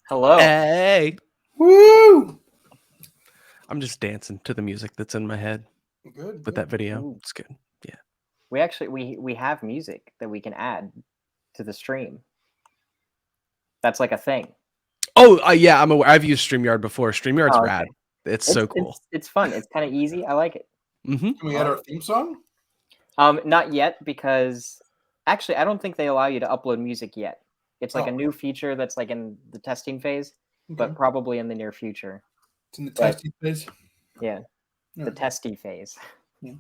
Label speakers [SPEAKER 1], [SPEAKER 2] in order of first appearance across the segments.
[SPEAKER 1] Hello.
[SPEAKER 2] Hey.
[SPEAKER 3] Woo!
[SPEAKER 2] I'm just dancing to the music that's in my head
[SPEAKER 3] Good.
[SPEAKER 2] with that video.
[SPEAKER 1] Ooh.
[SPEAKER 2] It's good. Yeah.
[SPEAKER 1] We actually we have music that we can add to the stream. That's like a thing.
[SPEAKER 2] Oh, yeah. I've used StreamYard before. StreamYard's
[SPEAKER 1] Oh, okay.
[SPEAKER 2] rad. It's so cool.
[SPEAKER 1] It's fun. It's kind of easy. I like it.
[SPEAKER 2] Mm-hmm.
[SPEAKER 3] Can we add our theme song?
[SPEAKER 1] Not yet, because actually I don't think they allow you to upload music yet. It's like a new feature that's like in the testing phase, but probably in the near future.
[SPEAKER 3] It's in the testing phase.
[SPEAKER 1] Yeah, the testy phase.
[SPEAKER 3] Yeah.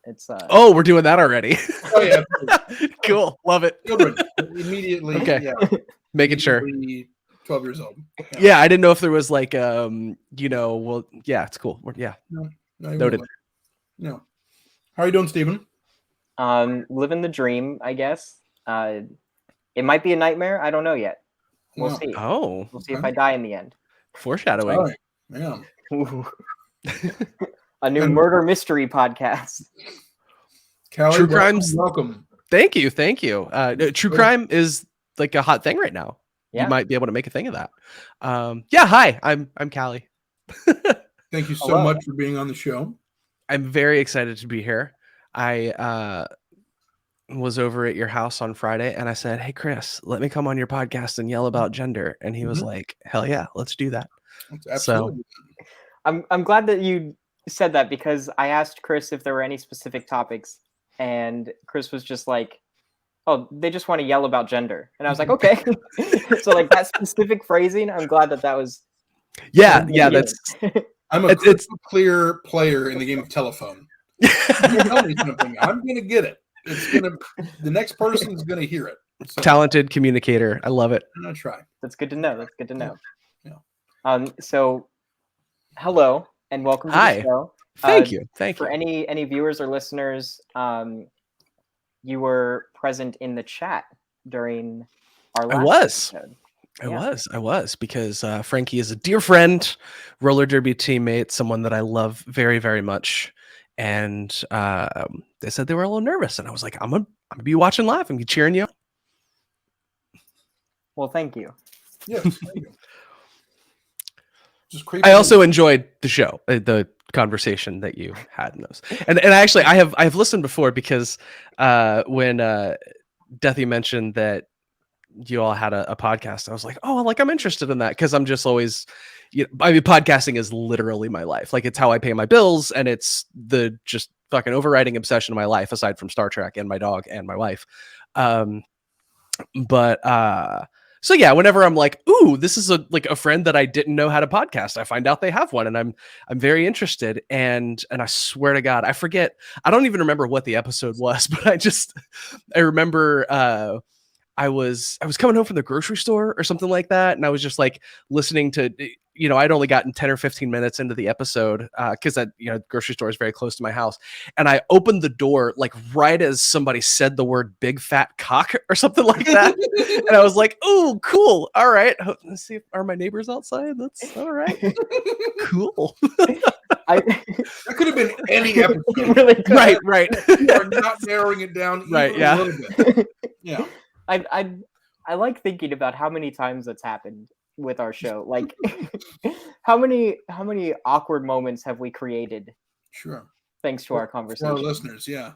[SPEAKER 1] It's
[SPEAKER 2] Oh, we're doing that already.
[SPEAKER 3] Oh yeah.
[SPEAKER 2] Cool. Love it.
[SPEAKER 3] Children immediately.
[SPEAKER 2] Okay.
[SPEAKER 3] Yeah.
[SPEAKER 2] Making sure.
[SPEAKER 3] 12 years old.
[SPEAKER 2] Yeah, I didn't know if there was like well, yeah, it's cool. Yeah.
[SPEAKER 3] No,
[SPEAKER 2] Noted.
[SPEAKER 3] No. How are you doing, Stephen?
[SPEAKER 1] Living the dream, I guess. It might be a nightmare. I don't know yet. We'll see.
[SPEAKER 2] Oh.
[SPEAKER 1] We'll see if I die in the end.
[SPEAKER 2] Foreshadowing.
[SPEAKER 3] All right. Yeah.
[SPEAKER 1] A new murder mystery podcast.
[SPEAKER 3] Callie,
[SPEAKER 2] True crimes.
[SPEAKER 3] Welcome.
[SPEAKER 2] Thank you. True crime is like a hot thing right now.
[SPEAKER 1] Yeah.
[SPEAKER 2] You might be able to make a thing of that. Yeah. Hi, I'm Callie.
[SPEAKER 3] Thank you so much for being on the show.
[SPEAKER 2] I'm very excited to be here. I was over at your house on Friday and I said, "Hey, Chris, let me come on your podcast and yell about gender." And he was like, "Hell yeah, let's do that."
[SPEAKER 3] Absolutely.
[SPEAKER 1] So I'm glad that you said that, because I asked Chris if there were any specific topics, and Chris was just like, "Oh, they just want to yell about gender." And I was like, "Okay." So like that specific phrasing, I'm glad that was.
[SPEAKER 2] Yeah. That's.
[SPEAKER 3] I'm a clear player in the game of telephone. You tell me something, I'm gonna get it. The next person's gonna hear it. So,
[SPEAKER 2] talented communicator. I love it.
[SPEAKER 3] I'm gonna try.
[SPEAKER 1] That's good to know.
[SPEAKER 3] Yeah.
[SPEAKER 1] So hello and welcome to the show.
[SPEAKER 2] Thank you.
[SPEAKER 1] For any viewers or listeners, you were present in the chat during our last episode.
[SPEAKER 2] I was because Frankie is a dear friend, roller derby teammate, someone that I love very, very much. And they said they were a little nervous, and I was like, I'm gonna be watching live and be cheering you.
[SPEAKER 1] Well, thank you.
[SPEAKER 3] Yes, thank you.
[SPEAKER 2] I also enjoyed the show, the conversation that you had in those, and actually I've listened before, because when Deathy mentioned that you all had a podcast, I was like, oh, like I'm interested in that, because I'm just always, podcasting is literally my life. Like, it's how I pay my bills, and it's the just fucking overriding obsession of my life, aside from Star Trek and my dog and my wife. So yeah, whenever I'm like, ooh, this is a friend that I didn't know had a podcast, I find out they have one, and I'm very interested. And I swear to God, I forget. I don't even remember what the episode was, but I remember I was coming home from the grocery store or something like that, and I was just like listening to, I'd only gotten 10 or 15 minutes into the episode, because that grocery store is very close to my house, and I opened the door like right as somebody said the word "big fat cock" or something like that, and I was like, "Oh, cool! All right, let's see, are my neighbors outside? That's all right, cool."
[SPEAKER 3] That could have been any episode.
[SPEAKER 1] Really
[SPEAKER 2] right.
[SPEAKER 3] You are not narrowing it down even a little bit. Yeah.
[SPEAKER 1] I like thinking about how many times that's happened with our show. Like, how many awkward moments have we created?
[SPEAKER 3] Sure.
[SPEAKER 1] Thanks to our conversation.
[SPEAKER 3] For our listeners, yeah.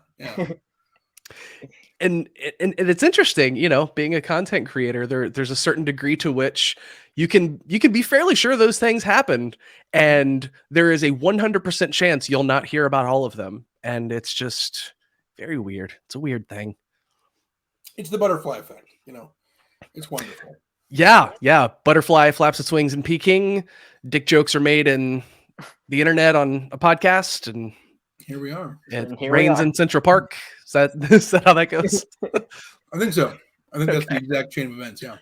[SPEAKER 2] And it's interesting, being a content creator, there's a certain degree to which you can be fairly sure those things happened, and there is a 100% chance you'll not hear about all of them, and it's just very weird. It's a weird thing.
[SPEAKER 3] It's the butterfly effect, It's wonderful.
[SPEAKER 2] Yeah. Butterfly flaps its wings in Peking. Dick jokes are made in the internet on a podcast, and
[SPEAKER 3] here we are.
[SPEAKER 2] It rains in Central Park. Is that how that goes?
[SPEAKER 3] I think so. I think that's the exact chain of events. Yeah.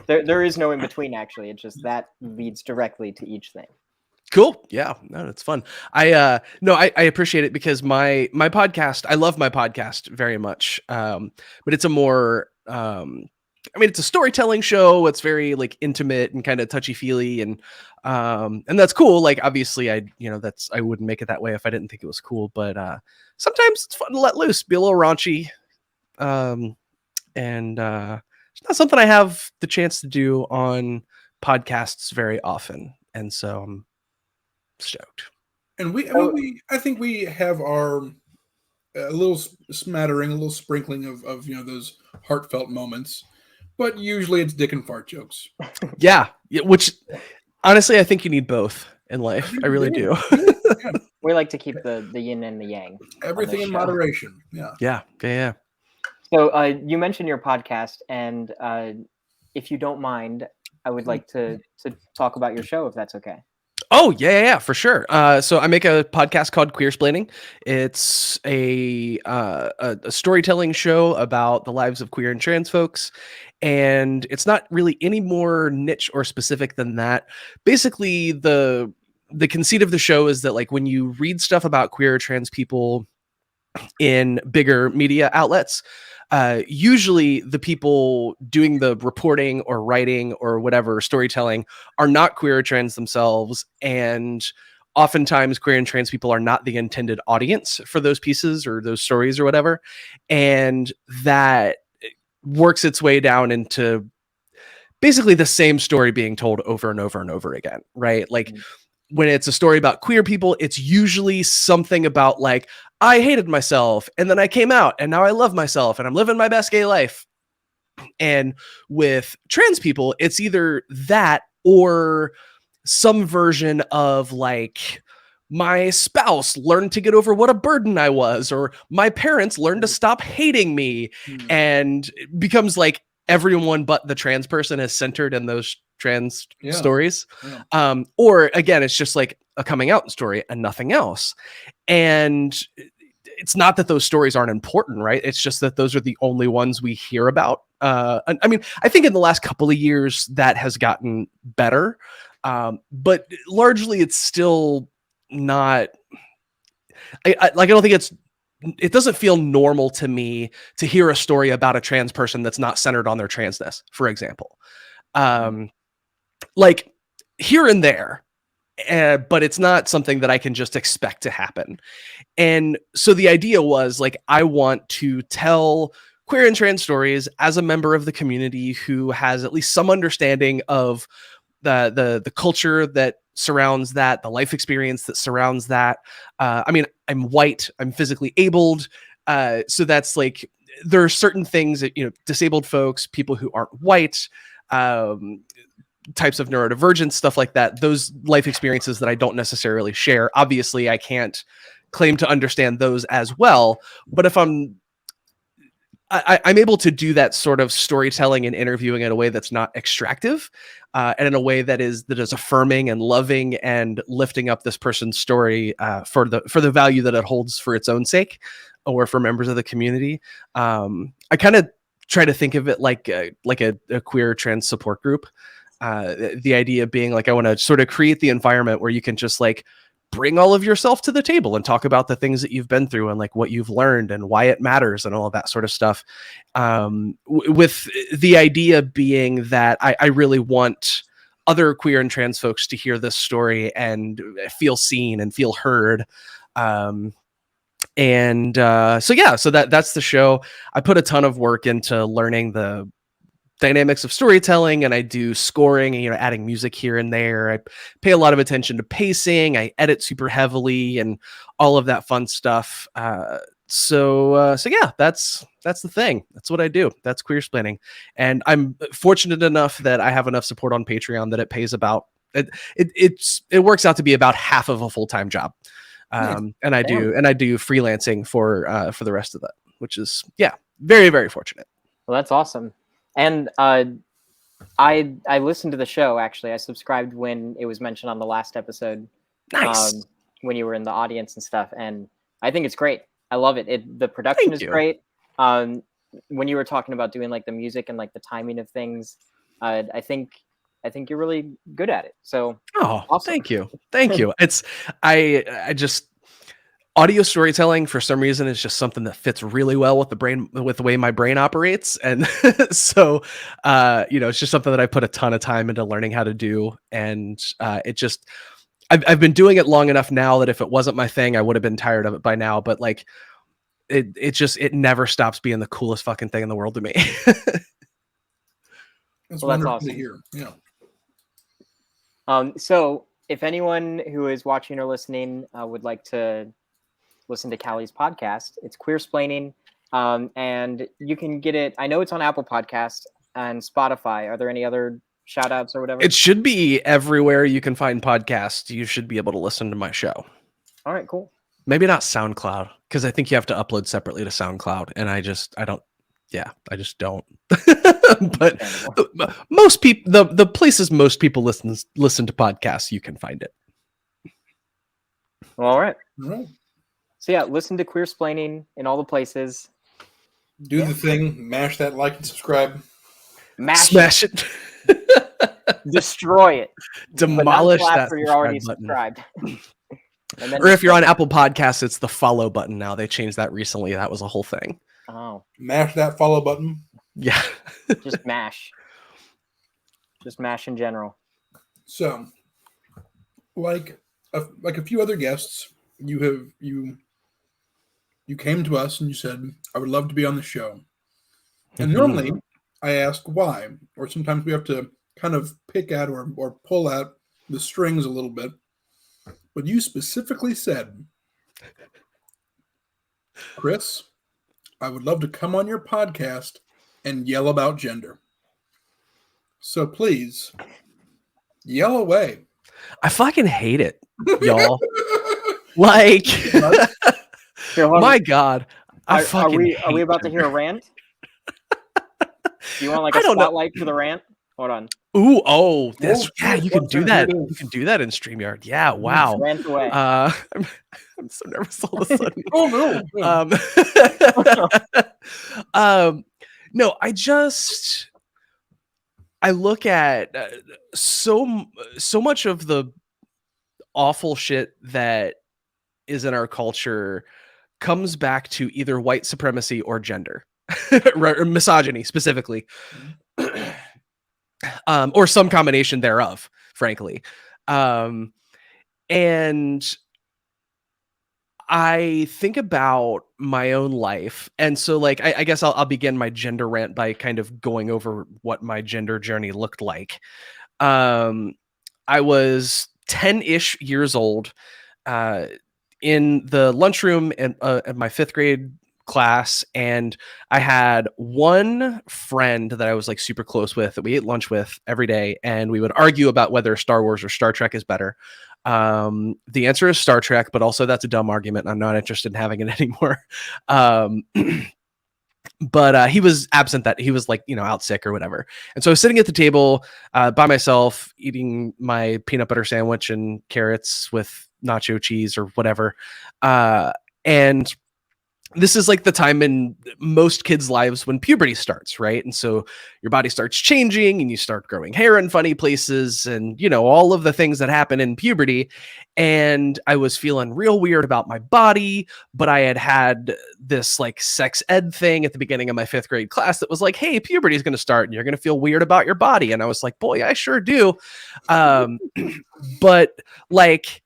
[SPEAKER 1] There is no in between, actually. It's just that leads directly to each thing.
[SPEAKER 2] Cool. Yeah. No, it's fun. I appreciate it, because my podcast, I love my podcast very much. But it's a more, it's a storytelling show. It's very like intimate and kind of touchy feely, and that's cool. Like, obviously I wouldn't make it that way if I didn't think it was cool, but sometimes it's fun to let loose, be a little raunchy. And it's not something I have the chance to do on podcasts very often, and so I'm stoked.
[SPEAKER 3] And I think we have our a little smattering, a little sprinkling of those heartfelt moments, but usually it's dick and fart jokes.
[SPEAKER 2] Yeah, which honestly, I think you need both in life. I really do.
[SPEAKER 3] Yeah.
[SPEAKER 1] We like to keep the yin and the yang.
[SPEAKER 3] Everything in
[SPEAKER 1] show.
[SPEAKER 3] moderation. Yeah.
[SPEAKER 2] Yeah.
[SPEAKER 1] So you mentioned your podcast, and if you don't mind, I would like to talk about your show, if that's okay.
[SPEAKER 2] Oh yeah, for sure. So I make a podcast called Queersplaining. It's a storytelling show about the lives of queer and trans folks, and it's not really any more niche or specific than that. Basically, the conceit of the show is that like when you read stuff about queer or trans people in bigger media outlets, usually the people doing the reporting or writing or whatever storytelling are not queer or trans themselves, and oftentimes queer and trans people are not the intended audience for those pieces or those stories or whatever, and that works its way down into basically the same story being told over and over and over again, right? Like when it's a story about queer people, it's usually something about like, I hated myself and then I came out and now I love myself and I'm living my best gay life. And with trans people, it's either that or some version of like, my spouse learned to get over what a burden I was, or my parents learned to stop hating me. And it becomes like everyone but the trans person is centered in those trans stories. Or again, it's just like a coming out story and nothing else. And it's not that those stories aren't important, right? It's just that those are the only ones we hear about. I mean, I think in the last couple of years that has gotten better. But largely it's still not, I don't think it doesn't feel normal to me to hear a story about a trans person that's not centered on their transness, for example. Like here and there, but it's not something that I can just expect to happen. And so the idea was like, I want to tell queer and trans stories as a member of the community who has at least some understanding of the culture that surrounds that, the life experience that surrounds that. I mean, I'm white, I'm physically abled. So that's like, there are certain things that, disabled folks, people who aren't white, types of neurodivergence, stuff like that, those life experiences that I don't necessarily share. Obviously, I can't claim to understand those as well. But if I'm able to do that sort of storytelling and interviewing in a way that's not extractive, and in a way that is affirming and loving and lifting up this person's story for the value that it holds for its own sake or for members of the community. I kind of try to think of it like a queer trans support group. The idea being like, I want to sort of create the environment where you can just like bring all of yourself to the table and talk about the things that you've been through and like what you've learned and why it matters and all of that sort of stuff. With the idea being that I really want other queer and trans folks to hear this story and feel seen and feel heard. So that's the show. I put a ton of work into learning the dynamics of storytelling, and I do scoring and adding music here and there. I pay a lot of attention to pacing. I edit super heavily and all of that fun stuff. So yeah, that's the thing. That's what I do. That's Queersplaining, and I'm fortunate enough that I have enough support on Patreon that it pays about it works out to be about half of a full-time job. And I do freelancing for the rest of that, which is very, very fortunate.
[SPEAKER 1] Well, that's awesome. And I listened to the show, actually. I subscribed when it was mentioned on the last episode.
[SPEAKER 2] Nice.
[SPEAKER 1] When you were in the audience and stuff. And I think it's great. I love it. The production is great. When you were talking about doing like the music and like the timing of things, I think you're really good at it. So awesome.
[SPEAKER 2] Thank you. It's I just audio storytelling for some reason is just something that fits really well with the way my brain operates. And so, it's just something that I put a ton of time into learning how to do. And I've been doing it long enough now that if it wasn't my thing, I would have been tired of it by now. But like, it never stops being the coolest fucking thing in the world to me.
[SPEAKER 3] That's
[SPEAKER 1] Well, that's
[SPEAKER 3] wonderful
[SPEAKER 1] awesome.
[SPEAKER 3] to hear. Yeah.
[SPEAKER 1] So if anyone who is watching or listening would like to listen to Callie's podcast, it's Queersplaining, and you can get it. I know it's on Apple Podcast and Spotify. Are there any other shout outs or whatever?
[SPEAKER 2] It should be everywhere you can find podcasts. You should be able to listen to my show.
[SPEAKER 1] All right, cool.
[SPEAKER 2] Maybe not SoundCloud, because I think you have to upload separately to SoundCloud, and I just don't. But most people, the places most people listen to podcasts, you can find it.
[SPEAKER 1] Well, all right.
[SPEAKER 3] All right.
[SPEAKER 1] So yeah, listen to Queersplaining in all the places.
[SPEAKER 3] Do the thing. Mash that like and subscribe.
[SPEAKER 2] Smash it.
[SPEAKER 1] Destroy it.
[SPEAKER 2] Demolish
[SPEAKER 1] but not
[SPEAKER 2] that
[SPEAKER 1] after you're already
[SPEAKER 2] button.
[SPEAKER 1] subscribed.
[SPEAKER 2] Or if you're on Apple Podcasts, it's the follow button now. They changed that recently. That was a whole thing.
[SPEAKER 1] Oh.
[SPEAKER 3] Mash that follow button.
[SPEAKER 2] Yeah.
[SPEAKER 1] Just mash. Just mash in general.
[SPEAKER 3] So, like a few other guests, you came to us and you said, "I would love to be on the show." And normally, I ask why, or sometimes we have to kind of pick at or pull out the strings a little bit. But you specifically said, "Chris, I would love to come on your podcast and yell about gender. So please, yell away."
[SPEAKER 2] I fucking hate it, y'all. Like,
[SPEAKER 1] Here,
[SPEAKER 2] my God.
[SPEAKER 1] are we about to hear a rant? Do you want like a spotlight for the rant? Hold on.
[SPEAKER 2] That's you can do that. You can do that in StreamYard. Yeah, wow.
[SPEAKER 1] Rant away.
[SPEAKER 2] I'm so nervous all of a sudden.
[SPEAKER 3] Oh
[SPEAKER 2] no. No, I look at so much of the awful shit that is in our culture comes back to either white supremacy or gender, or misogyny specifically, or some combination thereof, frankly. And I think about my own life. And so like, I guess I'll begin my gender rant by kind of going over what my gender journey looked like. I was 10-ish years old, in the lunchroom at my 5th grade class. And I had one friend that I was like super close with that we ate lunch with every day. And we would argue about whether Star Wars or Star Trek is better. The answer is Star Trek, but also that's a dumb argument. I'm not interested in having it anymore. But he was absent, that he was like, out sick or whatever. And so I was sitting at the table by myself, eating my peanut butter sandwich and carrots with nacho cheese or whatever. And this is like the time in most kids' lives when puberty starts, right? And so your body starts changing and you start growing hair in funny places and, all of the things that happen in puberty. And I was feeling real weird about my body, but I had this like sex ed thing at the beginning of my 5th grade class that was like, hey, puberty is going to start and you're going to feel weird about your body. And I was like, boy, I sure do. But like,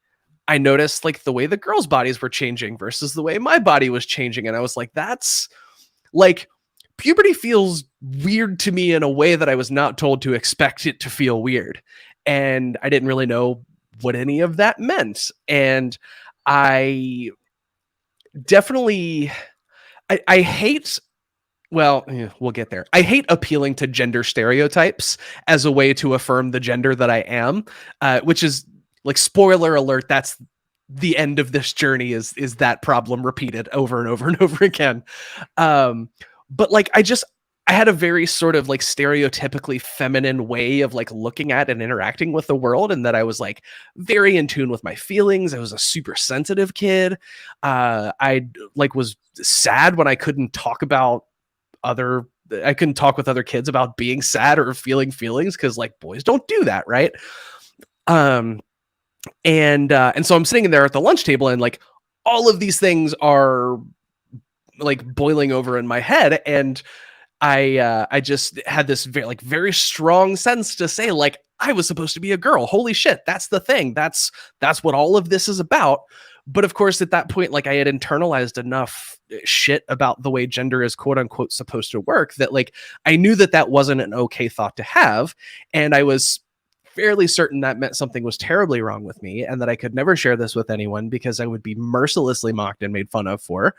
[SPEAKER 2] I noticed like the way the girls' bodies were changing versus the way my body was changing. And I was like, that's like, puberty feels weird to me in a way that I was not told to expect it to feel weird. And I didn't really know what any of that meant. And I definitely, I hate, well, we'll get there. I hate appealing to gender stereotypes as a way to affirm the gender that I am, which is, like, spoiler alert, that's the end of this journey is that problem repeated over and over and over again. But like, I had a very sort of like stereotypically feminine way of like looking at and interacting with the world. And that I was like very in tune with my feelings. I was a super sensitive kid. I like was sad when I couldn't talk with other kids about being sad or feeling feelings. 'Cause like boys don't do that. Right. And so I'm sitting in there at the lunch table and like all of these things are like boiling over in my head. And I just had this very strong sense to say like, I was supposed to be a girl. Holy shit. That's the thing. That's what all of this is about. But of course, at that point, like I had internalized enough shit about the way gender is quote unquote supposed to work that like I knew that that wasn't an okay thought to have. And I was fairly certain that meant something was terribly wrong with me and that I could never share this with anyone because I would be mercilessly mocked and made fun of for.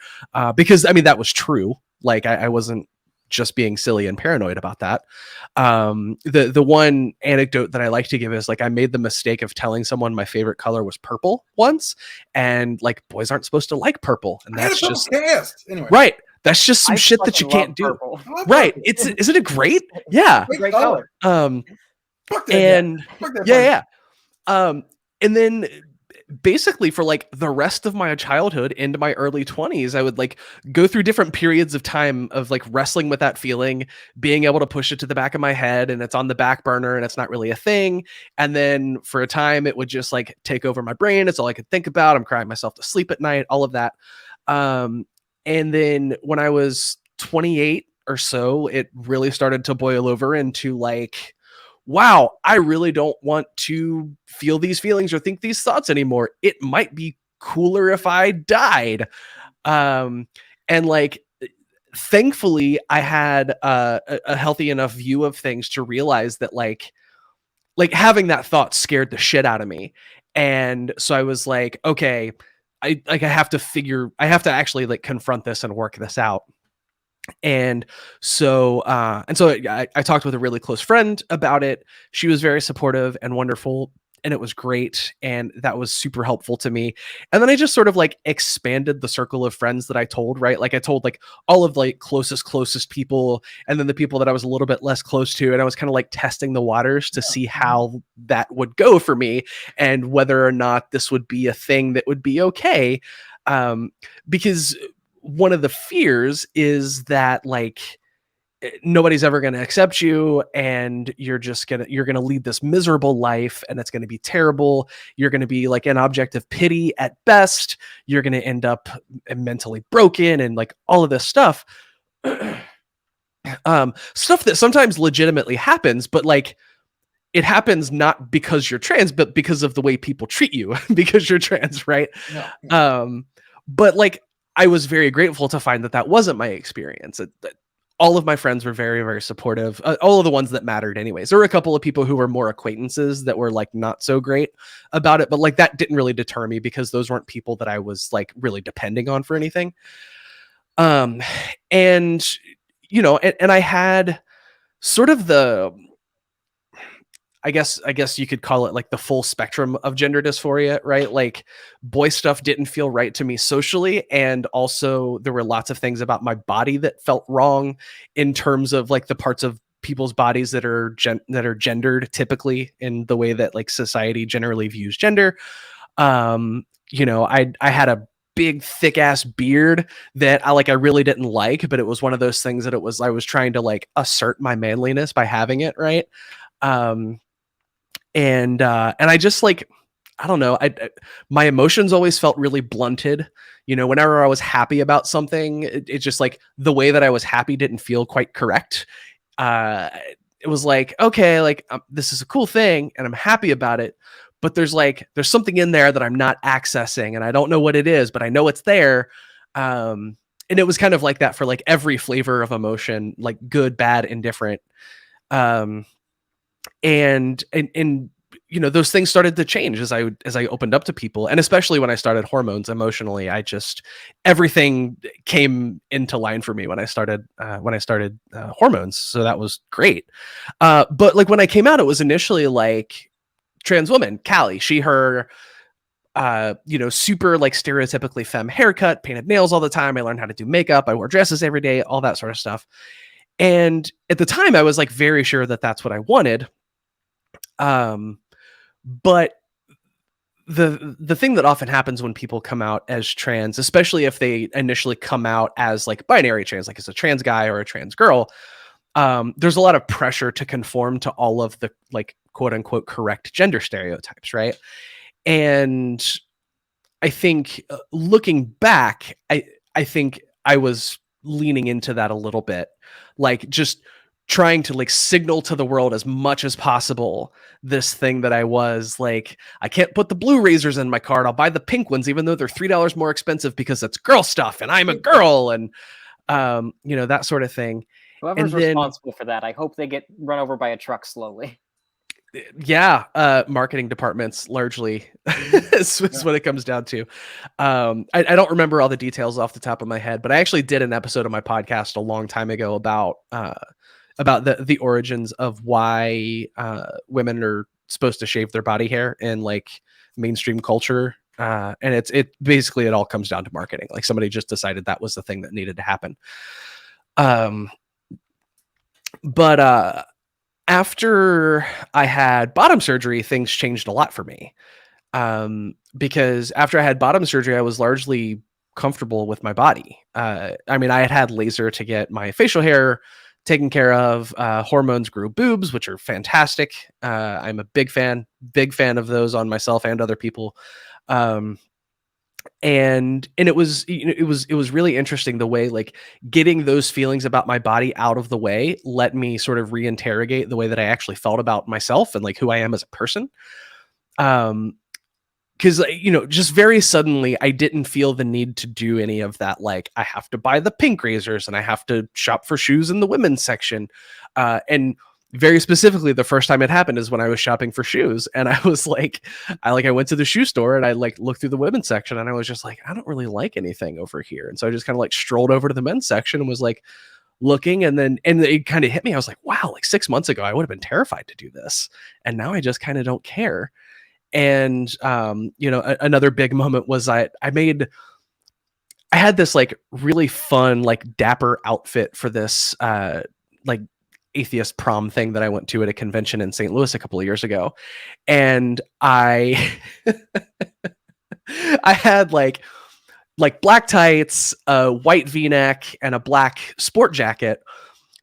[SPEAKER 2] Because I mean, that was true. Like I wasn't just being silly and paranoid about that. The one anecdote that I like to give is like I made the mistake of telling someone my favorite color was purple once, and like boys aren't supposed to like purple, and that's just
[SPEAKER 3] anyway.
[SPEAKER 2] Right. That's just some
[SPEAKER 1] I
[SPEAKER 2] shit that you can't do.
[SPEAKER 1] purple.
[SPEAKER 2] Right. Isn't it great? Yeah.
[SPEAKER 1] Great color.
[SPEAKER 3] Fuck that
[SPEAKER 2] And
[SPEAKER 3] Fuck that
[SPEAKER 2] yeah. And then basically for like the rest of my childhood into my early 20s, I would like go through different periods of time of like wrestling with that feeling, being able to push it to the back of my head and it's on the back burner and it's not really a thing. And then for a time it would just like take over my brain. It's all I could think about. I'm crying myself to sleep at night, all of that. And then when I was 28 or so, it really started to boil over into like, wow, I really don't want to feel these feelings or think these thoughts anymore. It might be cooler if I died. And like, thankfully, I had a healthy enough view of things to realize that like having that thought scared the shit out of me. And so I was like, okay, I have to actually like confront this and work this out. And so I talked with a really close friend about it. She was very supportive and wonderful, and it was great. And that was super helpful to me. And then I just sort of like expanded the circle of friends that I told, right? Like I told like all of like closest people, and then the people that I was a little bit less close to. And I was kind of like testing the waters to see how that would go for me and whether or not this would be a thing that would be okay. Because one of the fears is that like nobody's ever going to accept you and you're going to lead this miserable life and it's going to be terrible. You're going to be like an object of pity at best. You're going to end up mentally broken and like all of this stuff. Stuff that sometimes legitimately happens, but like it happens not because you're trans, but because of the way people treat you because you're trans. Right.
[SPEAKER 3] Yeah.
[SPEAKER 2] But like, I was very grateful to find that that wasn't my experience. All of my friends were very, very supportive. All of the ones that mattered anyways. There were a couple of people who were more acquaintances that were like not so great about it, but like that didn't really deter me because those weren't people that I was like really depending on for anything. And you know, and I had sort of the, I guess you could call it like the full spectrum of gender dysphoria, right? Like boy stuff didn't feel right to me socially. And also there were lots of things about my body that felt wrong in terms of like the parts of people's bodies that are gendered typically in the way that like society generally views gender. You know, I had a big thick ass beard that I really didn't like, but it was one of those things that I was trying to like assert my manliness by having it. Right. And I just like, I don't know, my emotions always felt really blunted. You know, whenever I was happy about something, it just like the way that I was happy didn't feel quite correct. It was like, okay, like this is a cool thing and I'm happy about it, but there's something in there that I'm not accessing and I don't know what it is, but I know it's there. And it was kind of like that for like every flavor of emotion, like good, bad, indifferent. And you know, those things started to change as I opened up to people, and especially when I started hormones emotionally, everything came into line for me when I started hormones. So that was great. But like when I came out, it was initially like trans woman, Callie, she, her, you know, super like stereotypically femme haircut, painted nails all the time. I learned how to do makeup. I wore dresses every day, all that sort of stuff. And at the time I was like very sure that that's what I wanted. But the thing that often happens when people come out as trans, especially if they initially come out as like binary trans, like as a trans guy or a trans girl, there's a lot of pressure to conform to all of the like quote unquote correct gender stereotypes. Right. And I think looking back, I think I was leaning into that a little bit, like just trying to like signal to the world as much as possible this thing that I was like, I can't put the blue razors in my cart. I'll buy the pink ones, even though they're $3 more expensive because it's girl stuff and I'm a girl, and you know, that sort of thing.
[SPEAKER 1] Whoever's
[SPEAKER 2] And then,
[SPEAKER 1] responsible for that, I hope they get run over by a truck slowly.
[SPEAKER 2] yeah, marketing departments largely is what it comes down to. I don't remember all the details off the top of my head, but I actually did an episode of my podcast a long time ago about the origins of why women are supposed to shave their body hair in like mainstream culture. And it basically, it all comes down to marketing. Like somebody just decided that was the thing that needed to happen. But after I had bottom surgery, things changed a lot for me. Because after I had bottom surgery, I was largely comfortable with my body. I mean, I had laser to get my facial hair taken care of. Hormones grew boobs, which are fantastic. I'm a big fan of those on myself and other people. And it was, you know, it was really interesting the way like getting those feelings about my body out of the way let me sort of reinterrogate the way that I actually felt about myself and like who I am as a person. Because, you know, just very suddenly I didn't feel the need to do any of that. Like I have to buy the pink razors and I have to shop for shoes in the women's section. And very specifically, the first time it happened is when I was shopping for shoes. And I was like, I went to the shoe store and I like looked through the women's section and I was just like, I don't really like anything over here. And so I just kind of like strolled over to the men's section and was like looking, and it kind of hit me. I was like, wow, like 6 months ago, I would have been terrified to do this. And now I just kind of don't care. And, you know, another big moment was I had this like really fun, like dapper outfit for this, like atheist prom thing that I went to at a convention in St. Louis a couple of years ago. And I had like black tights, a white V-neck, and a black sport jacket,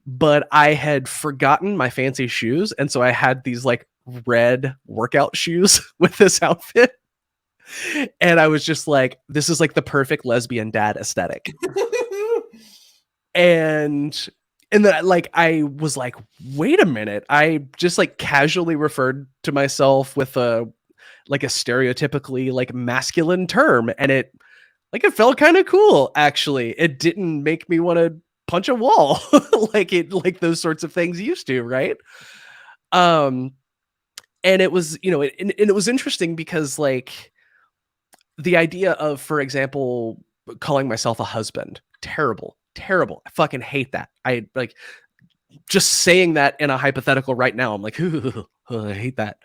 [SPEAKER 2] but I had forgotten my fancy shoes. And so I had these like red workout shoes with this outfit. And I was just like, this is like the perfect lesbian dad aesthetic. and then like I was like, wait a minute. I just like casually referred to myself with a stereotypically like masculine term, and it felt kind of cool. Actually, it didn't make me want to punch a wall like those sorts of things used to, right? And it was, you know, it was interesting because like the idea of, for example, calling myself a husband, terrible. I fucking hate that. I like just saying that in a hypothetical right now. I'm like, I hate that.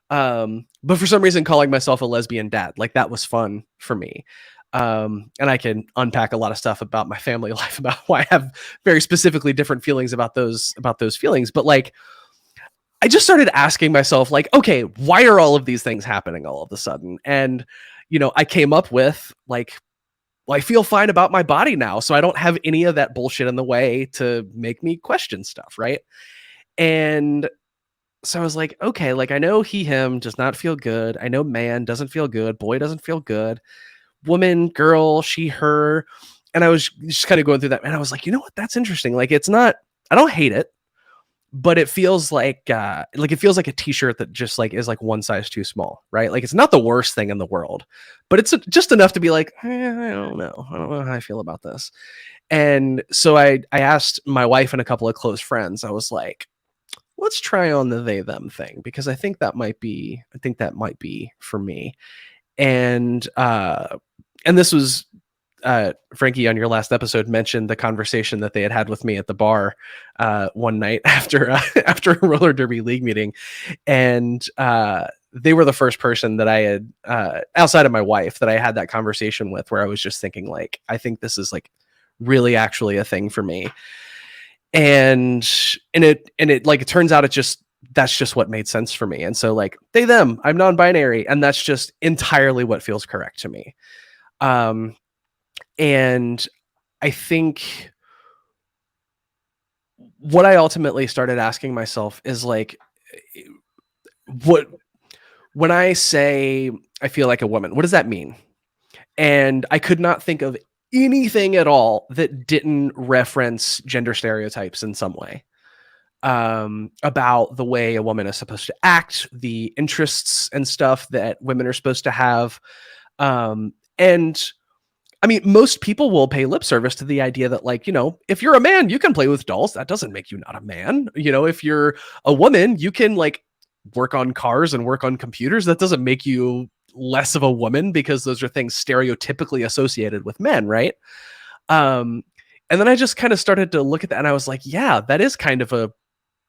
[SPEAKER 2] But for some reason, calling myself a lesbian dad, like that was fun for me. And I can unpack a lot of stuff about my family life, about why I have very specifically different feelings about those feelings. But like, I just started asking myself, like, okay, why are all of these things happening all of a sudden? And, you know, I came up with like, well, I feel fine about my body now, so I don't have any of that bullshit in the way to make me question stuff, right? And so I was like, okay, like I know he, him does not feel good. I know man doesn't feel good. Boy doesn't feel good. Woman, girl, she, her. And I was just kind of going through that. And I was like, you know what? That's interesting. Like, it's not, I don't hate it, but it feels like it feels like a t-shirt that just like is like one size too small, right? Like it's not the worst thing in the world, but it's just enough to be like, I don't know how I feel about this. And so I asked my wife and a couple of close friends. I was like, let's try on the they them thing, because I think that might be for me. And this was Frankie, on your last episode, mentioned the conversation that they had with me at the bar one night after a roller derby league meeting. And they were the first person that I had, outside of my wife, that I had that conversation with, where I was just thinking like, I think this is like really actually a thing for me. And it like, it turns out that's just what made sense for me. And so like they, them, I'm non-binary. And that's just entirely what feels correct to me. And I think what I ultimately started asking myself is like, when I say I feel like a woman, what does that mean? And I could not think of anything at all that didn't reference gender stereotypes in some way. about the way a woman is supposed to act, the interests and stuff that women are supposed to have. And I mean, most people will pay lip service to the idea that, like, if you're a man, you can play with dolls. That doesn't make you not a man. If you're a woman, you can like work on cars and work on computers. That doesn't make you less of a woman, because those are things stereotypically associated with men, right? And then I just kind of started to look at that and I was like, yeah, that is kind of a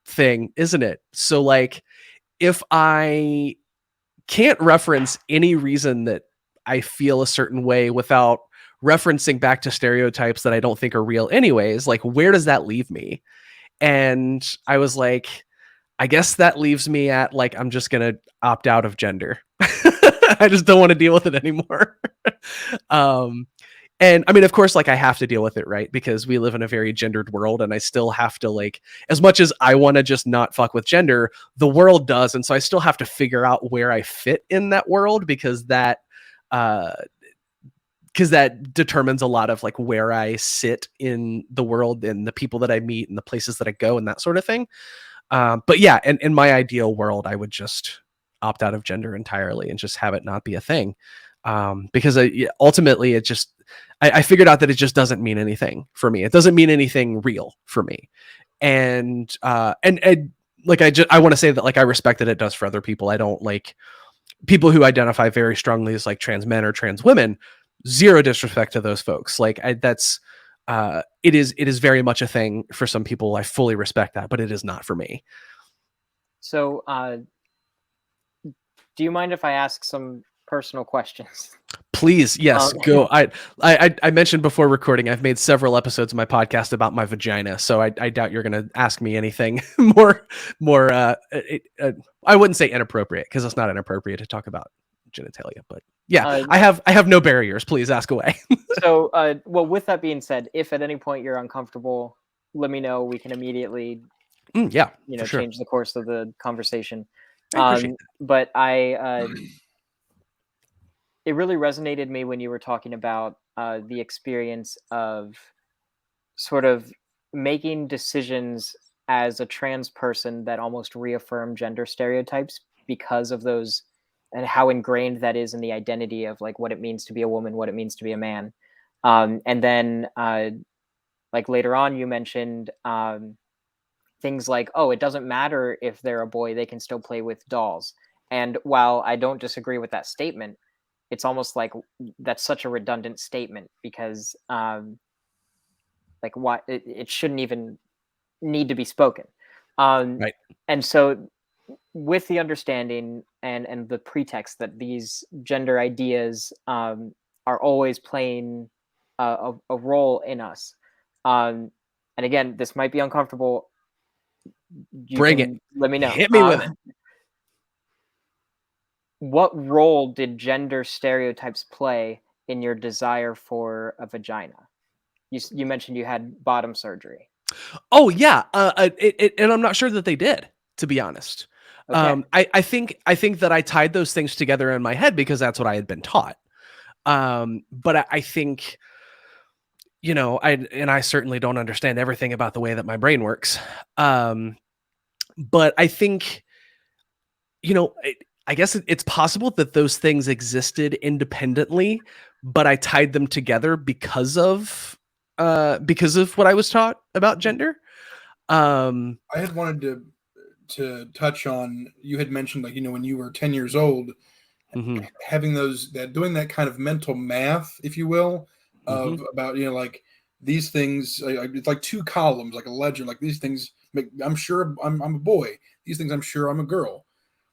[SPEAKER 2] thing, isn't it? So like, if I can't reference any reason that I feel a certain way without referencing back to stereotypes that I don't think are real anyways, like, where does that leave me? And I was like, I guess that leaves me at, like, I'm just going to opt out of gender. I just don't want to deal with it anymore. And I mean, of course, like, I have to deal with it, right? Because we live in a very gendered world, and I still have to, like, as much as I want to just not fuck with gender, the world does. And so I still have to figure out where I fit in that world, because that determines a lot of like where I sit in the world and the people that I meet and the places that I go and that sort of thing. But yeah, in my ideal world, I would just opt out of gender entirely and just have it not be a thing. Because ultimately it just, I figured out that it just doesn't mean anything for me. It doesn't mean anything real for me. And like, I want to say that, like, I respect that it does for other people. I don't like people who identify very strongly as like trans men or trans women. Zero disrespect to those folks. Like, it is very much a thing for some people. I fully respect that, but it is not for me.
[SPEAKER 1] So, do you mind if I ask some personal questions?
[SPEAKER 2] Please, yes, go. I mentioned before recording, I've made several episodes of my podcast about my vagina, so I doubt you're going to ask me anything more. I wouldn't say inappropriate, because it's not inappropriate to talk about genitalia, but yeah, I have no barriers. Please ask away.
[SPEAKER 1] So, well, with that being said, if at any point you're uncomfortable, let me know. We can immediately,
[SPEAKER 2] yeah,
[SPEAKER 1] change the course of the conversation.
[SPEAKER 2] I appreciate that.
[SPEAKER 1] But it really resonated me when you were talking about the experience of sort of making decisions as a trans person that almost reaffirm gender stereotypes because of those, and how ingrained that is in the identity of like what it means to be a woman, what it means to be a man. And then like later on, you mentioned things like, oh, it doesn't matter if they're a boy, they can still play with dolls. And while I don't disagree with that statement, it's almost like that's such a redundant statement, because like, why it shouldn't even need to be spoken.
[SPEAKER 2] Right.
[SPEAKER 1] And so with the understanding and the pretext that these gender ideas are always playing a role in us. And again, this might be uncomfortable.
[SPEAKER 2] Bring it.
[SPEAKER 1] Let me know.
[SPEAKER 2] Hit me with it.
[SPEAKER 1] What role did gender stereotypes play in your desire for a vagina? You mentioned you had bottom surgery.
[SPEAKER 2] Oh yeah, and I'm not sure that they did, to be honest.
[SPEAKER 1] Okay.
[SPEAKER 2] I think that I tied those things together in my head because that's what I had been taught. But I think, I certainly don't understand everything about the way that my brain works. But I think, I guess it's possible that those things existed independently, but I tied them together because of what I was taught about gender.
[SPEAKER 3] I had wanted to touch on, you had mentioned, like, when you were 10 years old, having doing that kind of mental math, if you will, of about, like, these things, it's like two columns, like a ledger, like these things I'm sure I'm a boy. These things I'm sure I'm a girl.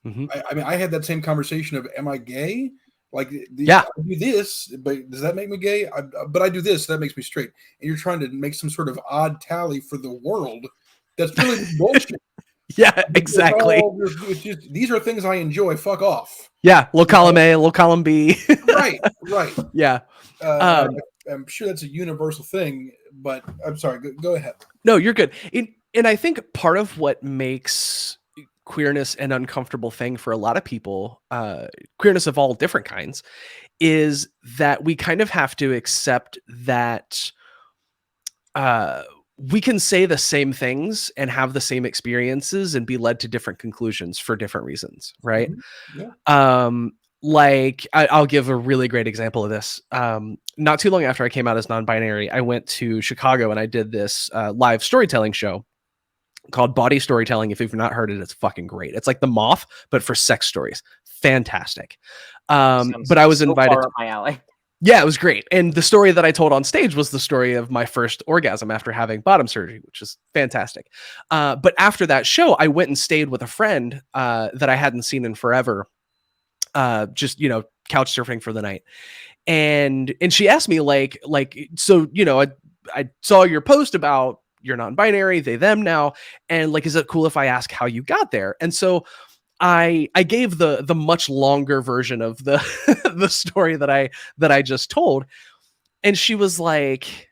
[SPEAKER 3] I mean, I had that same conversation of, am I gay? Like, I do this, but does that make me gay? But I do this, so that makes me straight. And you're trying to make some sort of odd tally for the world. That's really bullshit.
[SPEAKER 2] Yeah, exactly.
[SPEAKER 3] It's just, these are things I enjoy. Fuck off.
[SPEAKER 2] Yeah, little column A, little column B.
[SPEAKER 3] Right.
[SPEAKER 2] Yeah.
[SPEAKER 3] I'm sure that's a universal thing, but I'm sorry. Go ahead.
[SPEAKER 2] No, you're good. And I think part of what makes queerness an uncomfortable thing for a lot of people, queerness of all different kinds, is that we kind of have to accept that we can say the same things and have the same experiences and be led to different conclusions for different reasons, right?
[SPEAKER 3] Yeah.
[SPEAKER 2] Like I'll give a really great example of this. Not too long after I came out as non-binary, I went to Chicago and I did this live storytelling show called Body Storytelling. If you've not heard it, it's fucking great. It's like The Moth, but for sex stories. Fantastic. But I was
[SPEAKER 1] so
[SPEAKER 2] invited.
[SPEAKER 1] far up my alley.
[SPEAKER 2] Yeah, it was great. And the story that I told on stage was the story of my first orgasm after having bottom surgery, which is fantastic. But after that show, I went and stayed with a friend that I hadn't seen in forever. Just, couch surfing for the night. And she asked me so, I saw your post about you're non-binary, they, them now. And like, is it cool if I ask how you got there? And so I gave the much longer version of the the story that I just told. And she was like,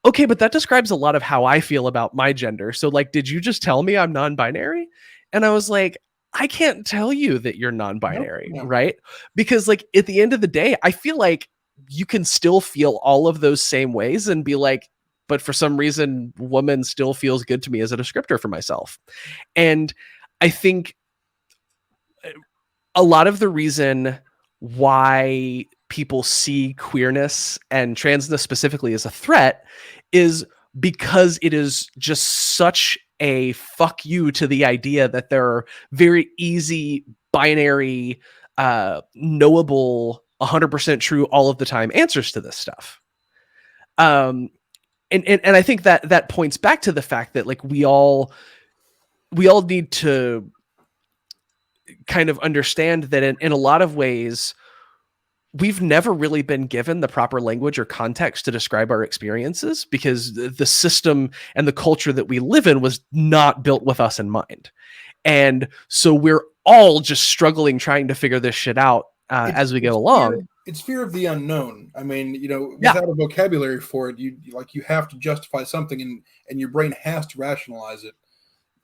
[SPEAKER 2] okay, but that describes a lot of how I feel about my gender. So like, did you just tell me I'm non-binary? And I was like, I can't tell you that you're non-binary,
[SPEAKER 3] Nope.
[SPEAKER 2] right? Because like at the end of the day, I feel like you can still feel all of those same ways and be like, but for some reason, woman still feels good to me as a descriptor for myself. And I think a lot of the reason why people see queerness and transness specifically as a threat is because it is just such a fuck you to the idea that there are very easy binary knowable 100% true all of the time answers to this stuff. And I think that points back to the fact that like we all need to kind of understand that in a lot of ways we've never really been given the proper language or context to describe our experiences because the system and the culture that we live in was not built with us in mind. And so we're all just struggling trying to figure this shit out as we go along.
[SPEAKER 3] It's fear of the unknown. I mean, without a vocabulary for it, you have to justify something and your brain has to rationalize it.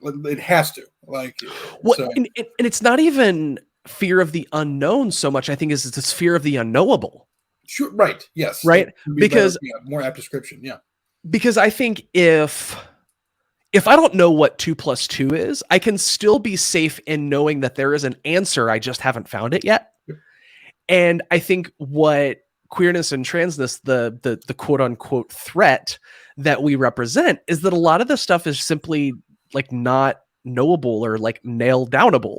[SPEAKER 3] It has to
[SPEAKER 2] and it's not even fear of the unknown so much. I think is it's fear of the unknowable.
[SPEAKER 3] Sure. Right. Yes.
[SPEAKER 2] Right. Because
[SPEAKER 3] more apt description. Yeah.
[SPEAKER 2] Because I think if I don't know what 2 + 2 is, I can still be safe in knowing that there is an answer. I just haven't found it yet. Yep. And I think what queerness and transness, the quote unquote threat that we represent is that a lot of the stuff is simply like not knowable or like nail downable.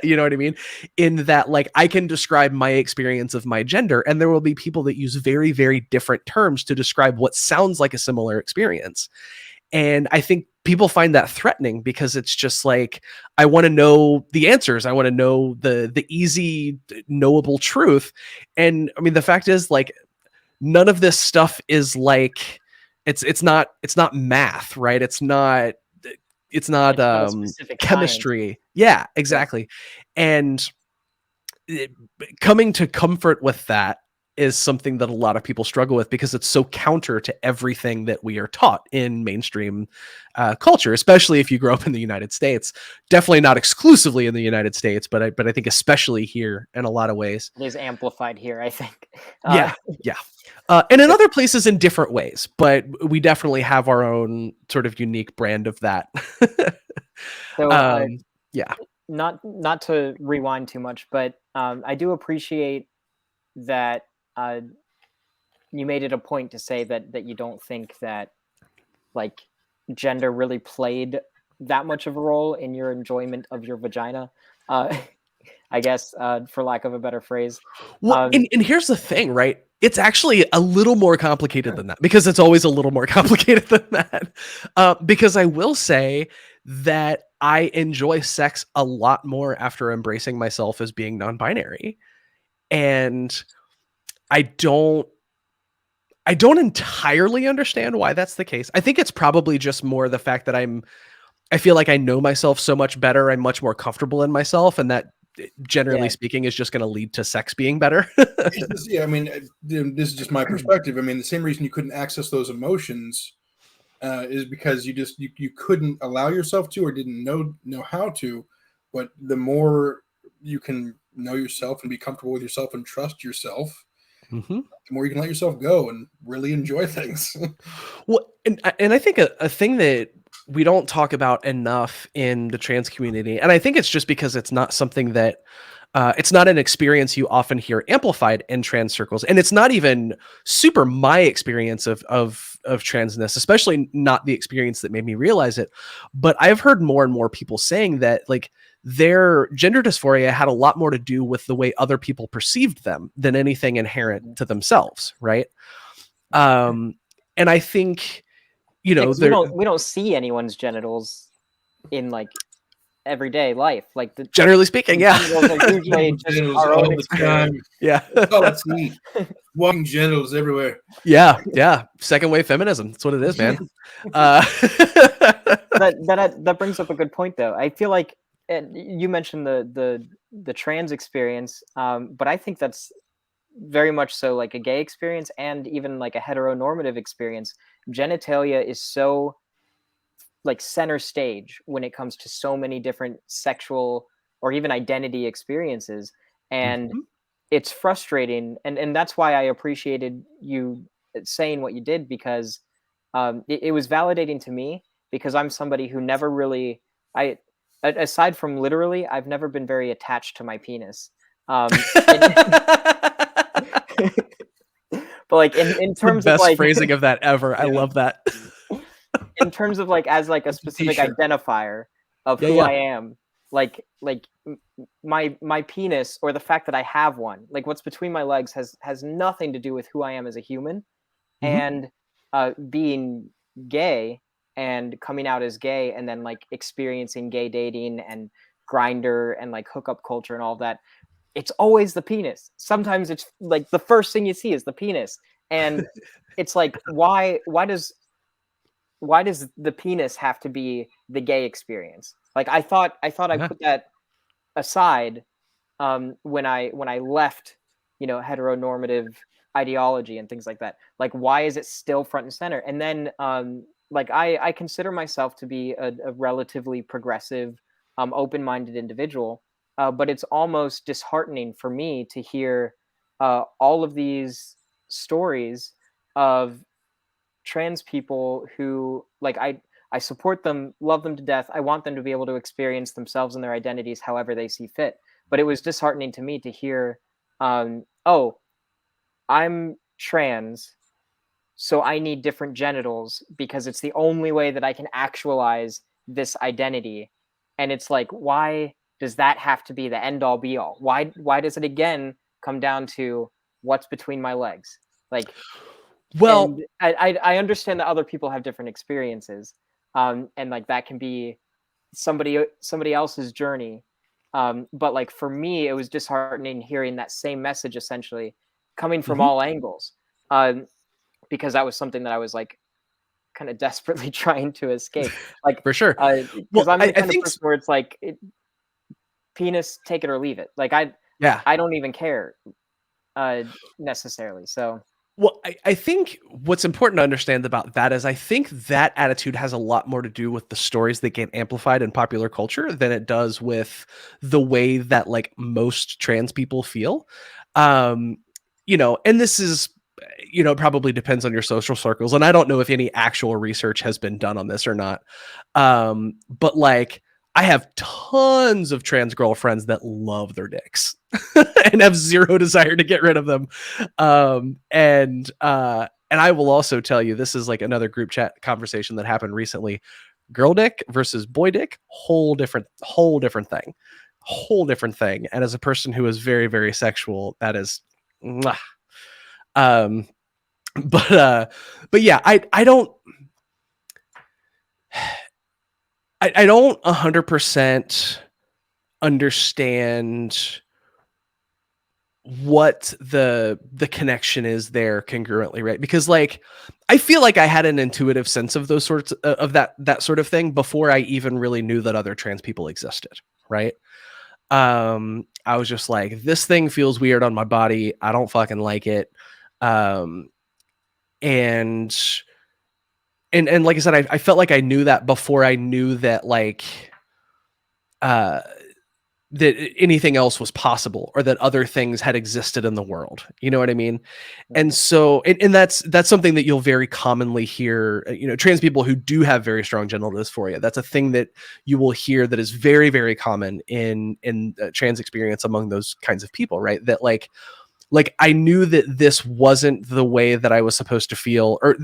[SPEAKER 2] You know what I mean? In that, like, I can describe my experience of my gender and there will be people that use very, very different terms to describe what sounds like a similar experience. And I think people find that threatening because it's just like, I want to know the answers. I want to know the easy knowable truth. And I mean, the fact is like, none of this stuff is like, it's not math, right? It's not chemistry. Science. Yeah, exactly. And coming to comfort with that is something that a lot of people struggle with because it's so counter to everything that we are taught in mainstream culture, especially if you grow up in the United States. Definitely not exclusively in the United States, but I think especially here in a lot of ways.
[SPEAKER 1] It is amplified here, I think.
[SPEAKER 2] Yeah. And in other places in different ways, but we definitely have our own sort of unique brand of that.
[SPEAKER 1] So,
[SPEAKER 2] yeah.
[SPEAKER 1] Not to rewind too much, but I do appreciate that you made it a point to say that you don't think that like gender really played that much of a role in your enjoyment of your vagina. I guess, for lack of a better phrase.
[SPEAKER 2] Well, and here's the thing, right? It's actually a little more complicated than that because it's always a little more complicated than that. Because I will say that I enjoy sex a lot more after embracing myself as being non-binary. And I don't entirely understand why that's the case. I think it's probably just more the fact that I feel like I know myself so much better. I'm much more comfortable in myself. And that generally speaking is just going to lead to sex being better.
[SPEAKER 3] Yeah. I mean, this is just my perspective. I mean, the same reason you couldn't access those emotions is because you couldn't allow yourself to, or didn't know how to. But the more you can know yourself and be comfortable with yourself and trust yourself,
[SPEAKER 2] Mm-hmm.
[SPEAKER 3] the more you can let yourself go and really enjoy things.
[SPEAKER 2] Well, and I think a thing that we don't talk about enough in the trans community, and I think it's just because it's not something that it's not an experience you often hear amplified in trans circles, and it's not even super my experience of transness, especially not the experience that made me realize it. But I've heard more and more people saying that like their gender dysphoria had a lot more to do with the way other people perceived them than anything inherent to themselves, right? Um, and I think, you
[SPEAKER 1] Yeah,
[SPEAKER 2] know,
[SPEAKER 1] 'cause we don't see anyone's genitals in like everyday life. Like the
[SPEAKER 2] generally speaking, yeah.
[SPEAKER 1] genitals are usually just
[SPEAKER 3] Genitals
[SPEAKER 1] our
[SPEAKER 3] all
[SPEAKER 1] own
[SPEAKER 3] the
[SPEAKER 1] experience.
[SPEAKER 3] time.
[SPEAKER 2] Yeah.
[SPEAKER 3] That's all I see. Walking genitals everywhere.
[SPEAKER 2] Yeah. Yeah. Second wave feminism. That's what it is, man. Uh,
[SPEAKER 1] That brings up a good point, though. I feel like you mentioned the trans experience, but I think that's very much so like a gay experience and even like a heteronormative experience. Genitalia is so like center stage when it comes to so many different sexual or even identity experiences, and
[SPEAKER 2] Mhm.
[SPEAKER 1] it's frustrating, and that's why I appreciated you saying what you did, because it was validating to me, because I'm somebody who never really aside from literally, I've never been very attached to my penis. And, but like in
[SPEAKER 2] The
[SPEAKER 1] terms of
[SPEAKER 2] best
[SPEAKER 1] like
[SPEAKER 2] phrasing of that ever. I
[SPEAKER 3] Yeah.
[SPEAKER 2] love that.
[SPEAKER 1] in terms of like as like a
[SPEAKER 3] It's a
[SPEAKER 1] specific
[SPEAKER 3] t-shirt.
[SPEAKER 1] identifier of
[SPEAKER 2] Yeah,
[SPEAKER 1] who
[SPEAKER 2] yeah.
[SPEAKER 1] I am, my penis, or the fact that I have one, like what's between my legs has nothing to do with who I am as a human.
[SPEAKER 2] Mhm.
[SPEAKER 1] And being gay and coming out as gay, and then like experiencing gay dating and grinder and like hookup culture and all of that, it's always the penis. Sometimes it's like the first thing you see is the penis, and it's like why does the penis have to be the gay experience? Like I
[SPEAKER 2] Yeah.
[SPEAKER 1] put that aside when I left, heteronormative ideology and things like that. Like, why is it still front and center? And then like I consider myself to be a relatively progressive, open-minded individual, but it's almost disheartening for me to hear all of these stories of trans people who, like, I support them, love them to death. I want them to be able to experience themselves and their identities however they see fit. But it was disheartening to me to hear, oh, I'm trans, so I need different genitals because it's the only way that I can actualize this identity. And it's like, why does that have to be the end all be all? Why does it again come down to what's between my legs? Like,
[SPEAKER 2] Well,
[SPEAKER 1] and I understand that other people have different experiences, and like that can be somebody else's journey, but like for me, it was disheartening hearing that same message essentially coming from
[SPEAKER 2] mhm,
[SPEAKER 1] all angles, um, because that was something that I was like kind of desperately trying to escape, like
[SPEAKER 2] for sure.
[SPEAKER 1] because
[SPEAKER 2] Well,
[SPEAKER 1] I'm the
[SPEAKER 2] I
[SPEAKER 1] kind of
[SPEAKER 2] think
[SPEAKER 1] person where it's like penis, take it or leave it. Like
[SPEAKER 2] yeah.
[SPEAKER 1] I don't even care uh, necessarily. So
[SPEAKER 2] Well, I think what's important to understand about that is I think that attitude has a lot more to do with the stories that get amplified in popular culture than it does with the way that like most trans people feel. Um, and this is, probably depends on your social circles. And I don't know if any actual research has been done on this or not. But like, I have tons of trans girlfriends that love their dicks and have zero desire to get rid of them. And I will also tell you, this is like another group chat conversation that happened recently. Girl dick versus boy dick, whole different thing. And as a person who is very, very sexual, that is, mwah. um, but yeah, I don't 100% understand what the connection is there congruently, right? Because like I feel like I had an intuitive sense of those sorts of that sort of thing before I even really knew that other trans people existed, right? I was just like, this thing feels weird on my body. I don't fucking like it. Um and and like I said, I felt like I knew that before I knew that like uh that anything else was possible, or that other things had existed in the world. You know what I mean? And so, and that's something that you'll very commonly hear, trans people who do have very strong genital dysphoria. That's a thing that you will hear that is very, very common in trans experience among those kinds of people, right? That like I knew that this wasn't the way that I was supposed to feel, or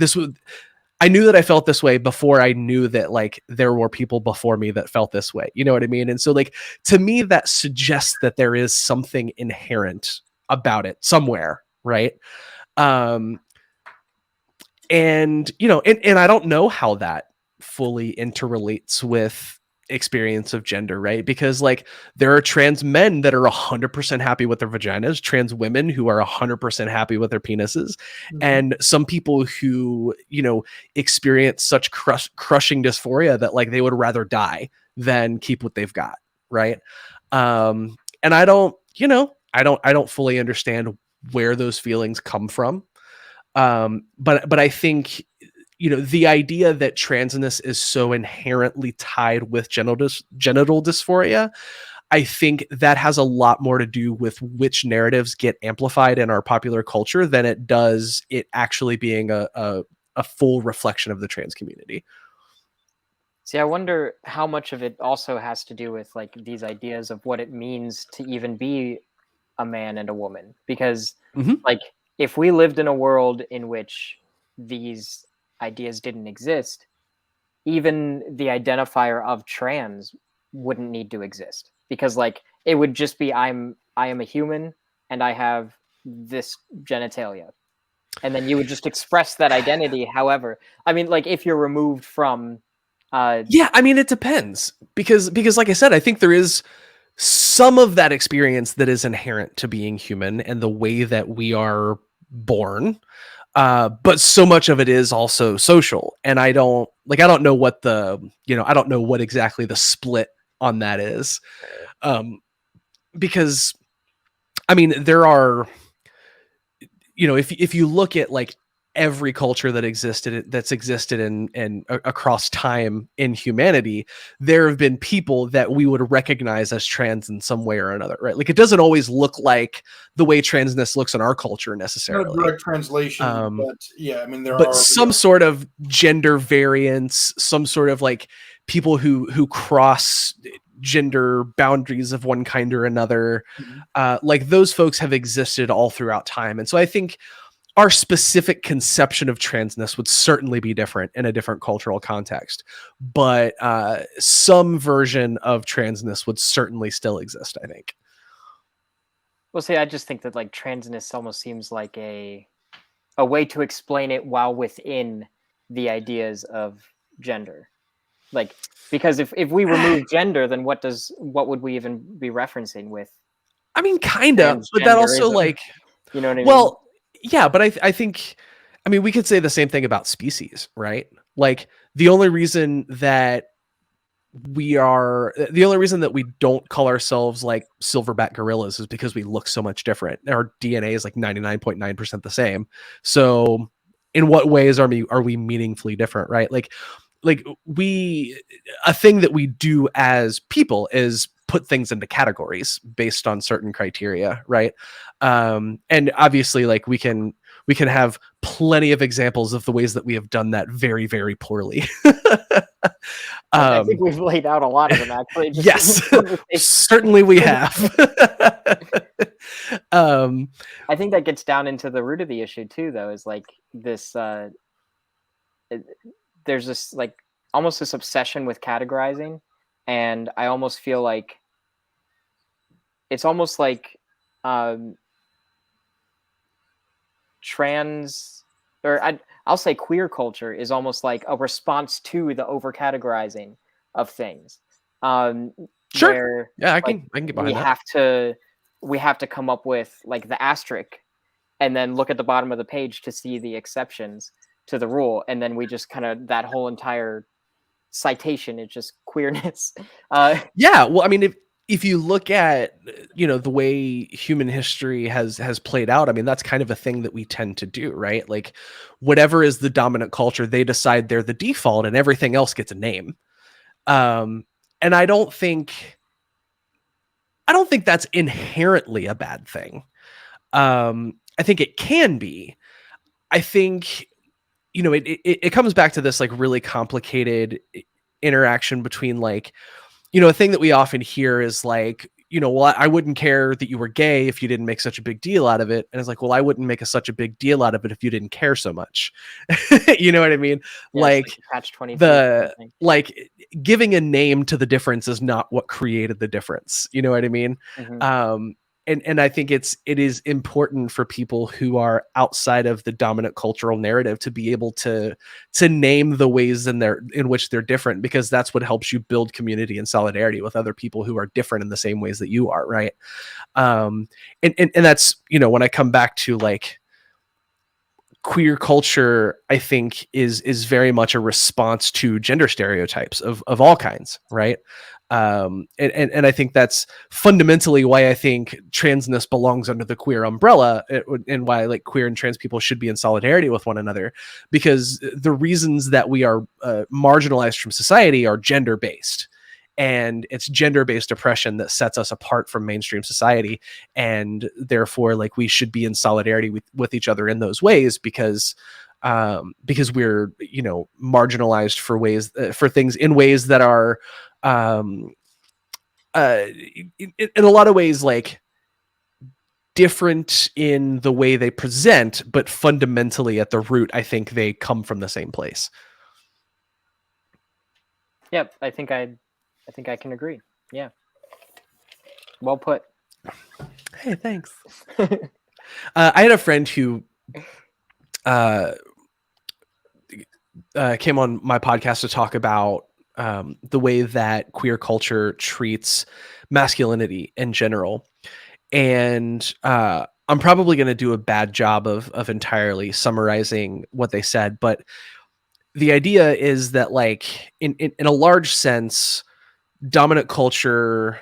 [SPEAKER 2] I knew that I felt this way before I knew that like there were people before me that felt this way. You know what I mean? And so like, to me, that suggests that there is something inherent about it somewhere. Right. And and I don't know how that fully interrelates with experience of gender, right? Because like there are trans men that are 100% happy with their vaginas, trans women who are 100% happy with their penises, and some people who experience such crushing dysphoria that like they would rather die than keep what they've got, right? And I don't fully understand where those feelings come from, but I think the idea that transness is so inherently tied with genital dysphoria, I think that has a lot more to do with which narratives get amplified in our popular culture than it does it actually being a full reflection of the trans community.
[SPEAKER 1] See, I wonder how much of it also has to do with like these ideas of what it means to even be a man and a woman. Because like if we lived in a world in which these ideas didn't exist, even the identifier of trans wouldn't need to exist, because like it would just be I am a human and I have this genitalia, and then you would just express that identity. However, I mean, like if you're removed from
[SPEAKER 2] yeah, I mean, it depends, because like I said, I think there is some of that experience that is inherent to being human and the way that we are born. But so much of it is also social. And I don't know what I don't know what exactly the split on that is. Because I mean, there are, if you look at like every culture that's existed in across time in humanity, there have been people that we would recognize as trans in some way or another, right? Like it doesn't always look like the way transness looks in our culture necessarily.
[SPEAKER 3] Not a direct translation, but yeah, I mean there
[SPEAKER 2] but
[SPEAKER 3] are
[SPEAKER 2] some sort of gender variance, some sort of like people who cross gender boundaries of one kind or another. Like those folks have existed all throughout time. And so I think our specific conception of transness would certainly be different in a different cultural context, but some version of transness would certainly still exist, I think.
[SPEAKER 1] Well, see, I just think that like transness almost seems like a way to explain it while within the ideas of gender. Like, because if we remove gender, then what would we even be referencing with?
[SPEAKER 2] I mean, kind of, but that also like,
[SPEAKER 1] you know what I mean?
[SPEAKER 2] Well, yeah, but I think, I mean, we could say the same thing about species, right? Like the only reason that we don't call ourselves like silverback gorillas is because we look so much different. Our DNA is like 99.9% the same. So in what ways are we meaningfully different, right? Like a thing that we do as people is put things into categories based on certain criteria, right? And obviously like we can have plenty of examples of the ways that we have done that very, very poorly.
[SPEAKER 1] I think we've laid out a lot of them actually.
[SPEAKER 2] Yes, certainly we have.
[SPEAKER 1] I think that gets down into the root of the issue too, though, is like this, there's this like almost this obsession with categorizing. And I almost feel like it's almost like trans, or I'll say queer culture is almost like a response to the over categorizing of things.
[SPEAKER 2] Sure. Yeah, I can get behind that.
[SPEAKER 1] We have to come up with like the asterisk and then look at the bottom of the page to see the exceptions to the rule. And then we just kind of, that whole entire citation is just queerness.
[SPEAKER 2] Yeah. Well, I mean, if you look at, the way human history has played out, I mean, that's kind of a thing that we tend to do, right? Like whatever is the dominant culture, they decide they're the default and everything else gets a name. And I don't think I don't think that's inherently a bad thing. I think it can be. I think, you know, it comes back to this like really complicated interaction between like, you know, a thing that we often hear is like, you know, well, I wouldn't care that you were gay if you didn't make such a big deal out of it. And it's like, well, I wouldn't make such a big deal out of it if you didn't care so much. You know what I mean?
[SPEAKER 1] Yeah,
[SPEAKER 2] Like
[SPEAKER 1] catch 22.
[SPEAKER 2] the like giving a name to the difference is not what created the difference. You know what I mean?
[SPEAKER 1] Mhm.
[SPEAKER 2] And I think it is important for people who are outside of the dominant cultural narrative to be able to name the ways in which they're different, because that's what helps you build community and solidarity with other people who are different in the same ways that you are, right? And that's, you know, when I come back to like queer culture, I think is very much a response to gender stereotypes of all kinds, right? And I think that's fundamentally why I think transness belongs under the queer umbrella, and why like queer and trans people should be in solidarity with one another, because the reasons that we are marginalized from society are gender based. And it's gender-based oppression that sets us apart from mainstream society, and therefore like we should be in solidarity with each other in those ways, because we're, you know, marginalized for ways for things in ways that are in a lot of ways like different in the way they present, but fundamentally at the root I think they come from the same place.
[SPEAKER 1] Yep, I think I can agree. Yeah. Well put.
[SPEAKER 2] Hey, thanks. I had a friend who came on my podcast to talk about the way that queer culture treats masculinity in general. And I'm probably going to do a bad job of entirely summarizing what they said, but the idea is that like in a large sense, dominant culture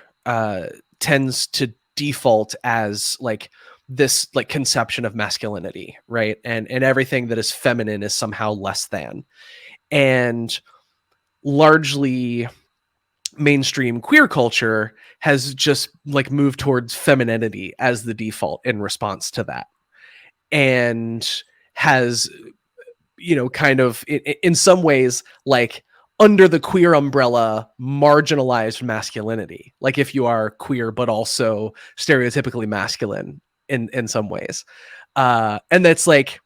[SPEAKER 2] tends to default as like this like conception of masculinity, right? And everything that is feminine is somehow less than. And largely mainstream queer culture has just like moved towards femininity as the default in response to that, and has, you know, kind of in some ways like under the queer umbrella marginalized masculinity, like if you are queer but also stereotypically masculine in some ways, and that's like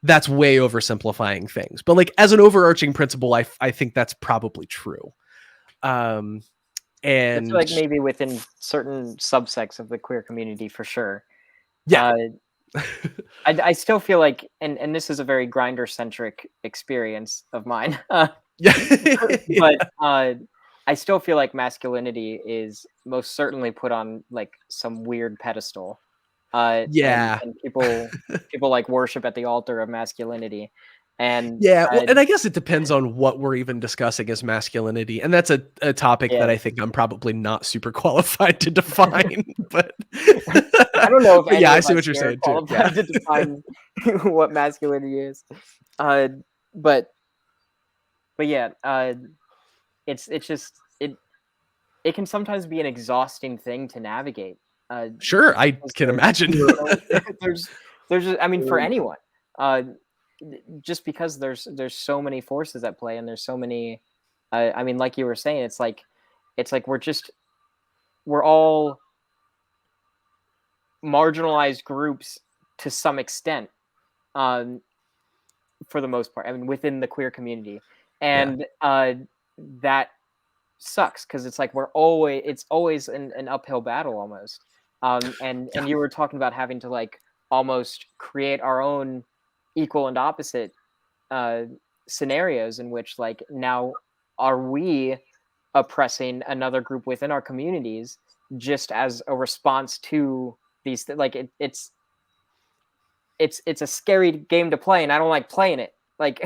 [SPEAKER 2] that's way oversimplifying things, but like as an overarching principle I think that's probably true.
[SPEAKER 1] It's
[SPEAKER 2] And
[SPEAKER 1] like maybe within certain subsects of the queer community for sure.
[SPEAKER 2] yeah.
[SPEAKER 1] I still feel like, and this is a very grinder centric experience of mine.
[SPEAKER 2] Yeah.
[SPEAKER 1] But I still feel like masculinity is most certainly put on like some weird pedestal.
[SPEAKER 2] Yeah.
[SPEAKER 1] And people like worship at the altar of masculinity. And
[SPEAKER 2] Yeah, well, and I guess it depends on what we're even discussing as masculinity, and that's a topic that I think I'm probably not super qualified to define. But
[SPEAKER 1] I don't know if
[SPEAKER 2] yeah, I
[SPEAKER 1] of
[SPEAKER 2] see
[SPEAKER 1] us
[SPEAKER 2] what you're
[SPEAKER 1] here are
[SPEAKER 2] saying too. Yeah.
[SPEAKER 1] qualified to define what masculinity is. But yeah, it's just it can sometimes be an exhausting thing to navigate.
[SPEAKER 2] Sure, I can imagine.
[SPEAKER 1] There's just, I mean, for anyone, just because there's so many forces at play, and there's so many. I mean, like you were saying, it's like we're all marginalized groups to some extent, for the most part. I mean, within the queer community, and that sucks because it's like it's always an uphill battle almost. And you were talking about having to like almost create our own equal and opposite scenarios in which like now are we oppressing another group within our communities just as a response to these like it's a scary game to play, and I don't like playing it. Like,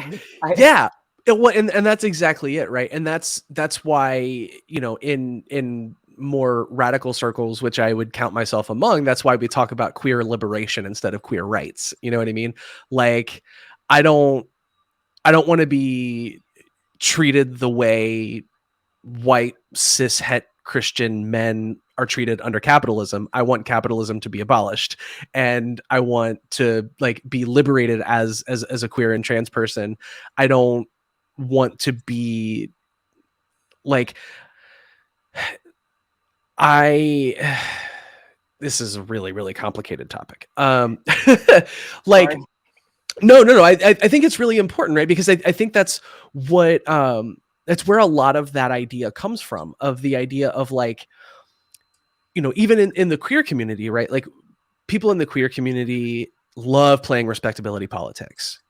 [SPEAKER 2] Yeah. Well, and that's exactly it, right? And that's why, you know, in more radical circles, which I would count myself among, that's why we talk about queer liberation instead of queer rights. You know what I mean? Like, I don't want to be treated the way white cis het Christian men are treated under capitalism. I want capitalism to be abolished, and I want to like be liberated as a queer and trans person. I don't want to be like this is a really, really complicated topic. Like,
[SPEAKER 1] Sorry.
[SPEAKER 2] no. I think it's really important, right? Because I think that's what, that's where a lot of that idea comes from, of the idea of like, you know, even in the queer community, right? Like people in the queer community love playing respectability politics.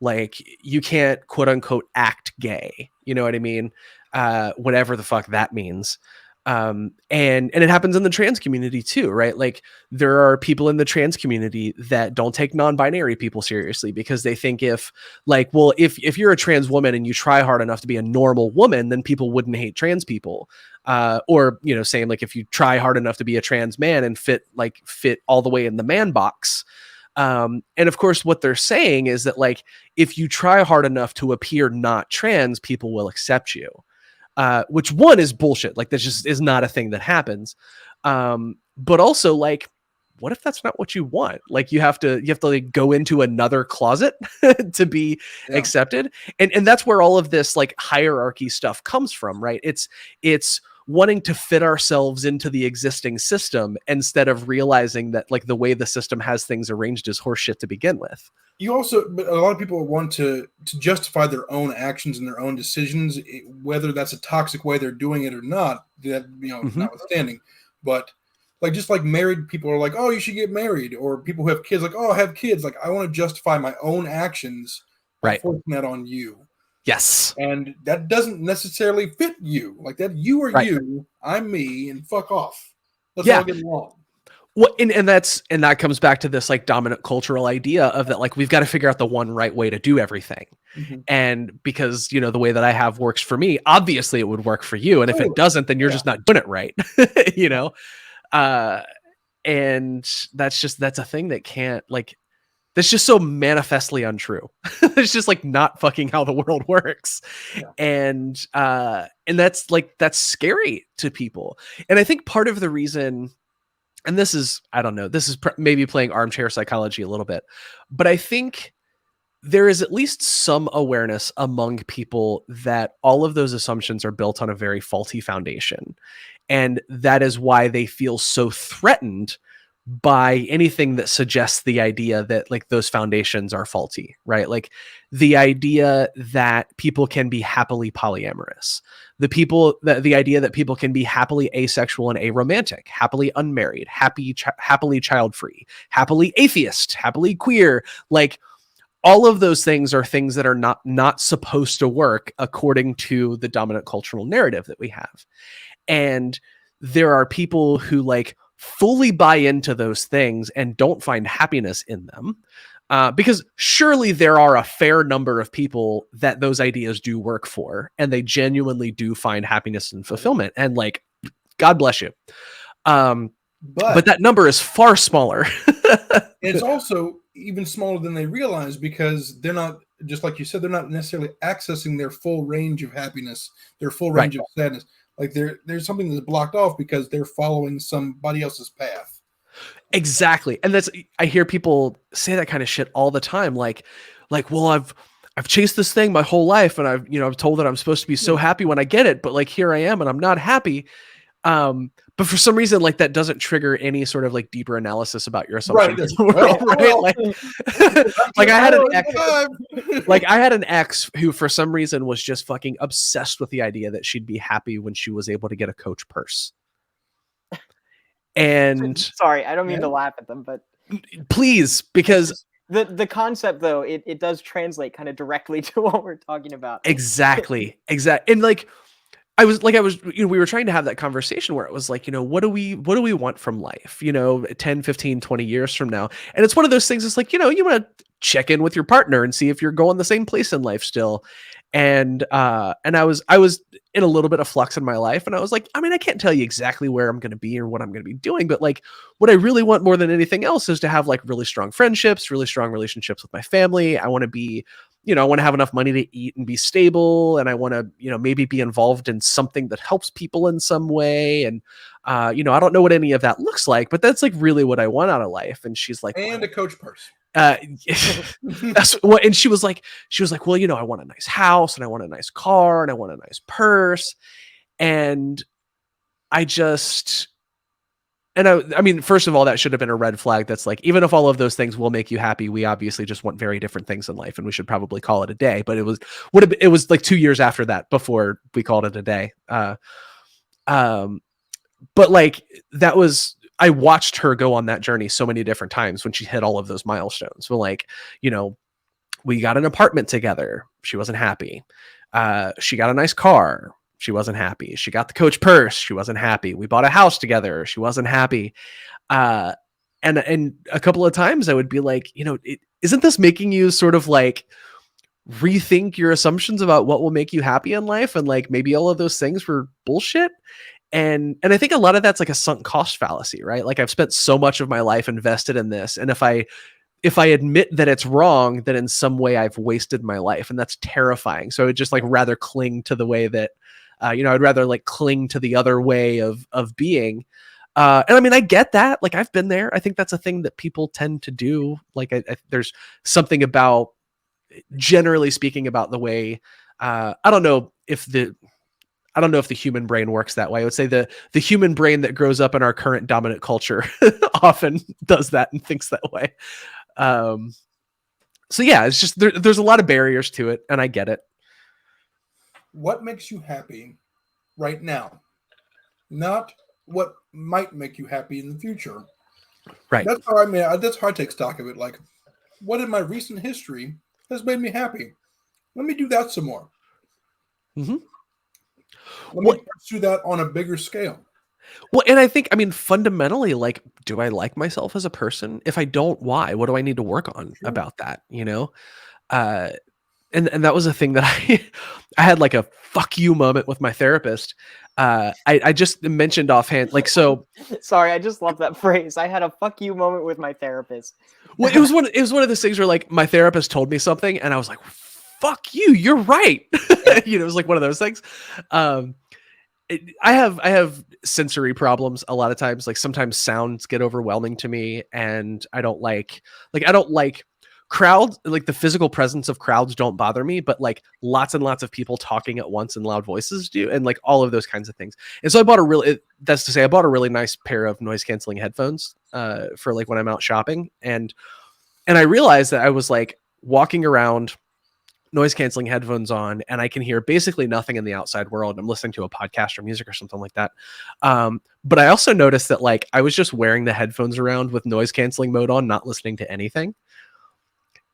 [SPEAKER 2] Like you can't quote unquote act gay. You know what I mean? Whatever the fuck that means. And it happens in the trans community too, right? Like there are people in the trans community that don't take non-binary people seriously because they think if you're a trans woman and you try hard enough to be a normal woman, then people wouldn't hate trans people. Or, you know, saying like if you try hard enough to be a trans man and fit all the way in the man box. And of course, what they're saying is that like if you try hard enough to appear not trans, people will accept you. Which one is bullshit. Like that just is not a thing that happens. But also like, what if that's not what you want? Like you have to like go into another closet to be accepted. And that's where all of this like hierarchy stuff comes from, right? It's wanting to fit ourselves into the existing system instead of realizing that like the way the system has things arranged is horseshit to begin with.
[SPEAKER 3] But a lot of people want to justify their own actions and their own decisions, whether that's a toxic way they're doing it or not, that, you know, notwithstanding. But like, just like married people are like, oh, you should get married, or people who have kids, like, oh, I have kids. Like, I want to justify my own actions by forcing that on you.
[SPEAKER 2] Yes.
[SPEAKER 3] And that doesn't necessarily fit you. Like that, you are you, I'm me, and fuck off. Let's all get along.
[SPEAKER 2] Well, and that comes back to this like dominant cultural idea of that, like, we've got to figure out the one right way to do everything. And because, you know, the way that I have works for me, obviously it would work for you. And if it doesn't, then you're just not doing it right. You know? And that's a thing that can't like, that's just so manifestly untrue. It's just like not fucking how the world works. And that's scary to people. And I think part of the reason, and this is, I don't know, this is maybe playing armchair psychology a little bit, but I think there is at least some awareness among people that all of those assumptions are built on a very faulty foundation. And that is why they feel so threatened by anything that suggests the idea that like those foundations are faulty, right? Like the idea that people can be happily polyamorous, the idea that people can be happily asexual and aromantic, happily unmarried, happily child-free, happily atheist, happily queer, like all of those things are things that are not supposed to work according to the dominant cultural narrative that we have. And there are people who like fully buy into those things and don't find happiness in them. Because surely there are a fair number of people that those ideas do work for, and they genuinely do find happiness and fulfillment. And like, God bless you. But that number is far smaller.
[SPEAKER 3] It's also even smaller than they realize, because they're not, just like you said, they're not necessarily accessing their full range of happiness, their full range of sadness. Like there's something that's blocked off because they're following somebody else's path.
[SPEAKER 2] Exactly. And I hear people say that kind of shit all the time. Like, well, I've chased this thing my whole life, and I'm told that I'm supposed to be so happy when I get it, but like here I am and I'm not happy. But for some reason, like that doesn't trigger any sort of like deeper analysis about your assumptions. Right? Like I had an ex who for some reason was just fucking obsessed with the idea that she'd be happy when she was able to get a Coach purse. And
[SPEAKER 1] sorry, I don't mean to laugh at them, but
[SPEAKER 2] please, because
[SPEAKER 1] the concept though, it does translate kind of directly to what we're talking about.
[SPEAKER 2] Exactly. And like, we were trying to have that conversation where it was like, you know, what do we want from life, you know, 10, 15, 20 years from now? And it's one of those things. It's like, you know, you want to check in with your partner and see if you're going the same place in life still. And I was in a little bit of flux in my life, and I was like, I mean, I can't tell you exactly where I'm going to be or what I'm going to be doing, but like what I really want more than anything else is to have like really strong friendships, really strong relationships with my family. I want to be I want to have enough money to eat and be stable. And I want to, maybe be involved in something that helps people in some way. And, I don't know what any of that looks like, but that's like really what I want out of life. And she's like,
[SPEAKER 3] And a coach purse.
[SPEAKER 2] that's what, and she was like, well, I want a nice house and I want a nice car and I want a nice purse. And I just, and I mean, first of all, that should have been a red flag. That's like, even if all of those things will make you happy, we obviously just want very different things in life, and we should probably call it a day. But it was like 2 years after that before we called it a day. But like I watched her go on that journey so many different times when she hit all of those milestones. Well, like, we got an apartment together. She wasn't happy. She got a nice car. She wasn't happy. She got the coach purse. She wasn't happy. We bought a house together. She wasn't happy. And a couple of times I would be like, isn't this making you sort of like rethink your assumptions about what will make you happy in life? And like, maybe all of those things were bullshit. And I think a lot of that's like a sunk cost fallacy, right? Like, I've spent so much of my life invested in this. And if I admit that it's wrong, then in some way I've wasted my life, and that's terrifying. So I would just like rather cling to the way that, I'd rather like cling to the other way of being. And I mean, I get that. Like, I've been there. I think that's a thing that people tend to do. Like, there's something about, generally speaking, about the way, I don't know if the human brain works that way. I would say the human brain that grows up in our current dominant culture often does that and thinks that way. So yeah, it's just, there's a lot of barriers to it, and I get it.
[SPEAKER 3] What makes you happy right now? Not what might make you happy in the future.
[SPEAKER 2] Right.
[SPEAKER 3] That's how I take stock of it. Like, what in my recent history has made me happy? Let me do that some more.
[SPEAKER 2] Mm-hmm.
[SPEAKER 3] Let me pursue that on a bigger scale.
[SPEAKER 2] Well, and I think, I mean, fundamentally, like, do I like myself as a person? If I don't, why? What do I need to work on about that? And that was a thing that I had like a fuck you moment with my therapist. I just mentioned offhand, like, so.
[SPEAKER 1] Sorry, I just love that phrase. I had a fuck you moment with my therapist.
[SPEAKER 2] Well, it was one of those things where like my therapist told me something and I was like, fuck you, you're right. It was like one of those things. I have sensory problems a lot of times. Like, sometimes sounds get overwhelming to me, and I don't like crowds. Like, the physical presence of crowds don't bother me, but like lots and lots of people talking at once in loud voices do, and like all of those kinds of things. And so I bought a really nice pair of noise canceling headphones for like when I'm out shopping, and I realized that I was like walking around, noise canceling headphones on, and I can hear basically nothing in the outside world. I'm listening to a podcast or music or something like that. But I also noticed that like I was just wearing the headphones around with noise canceling mode on, not listening to anything.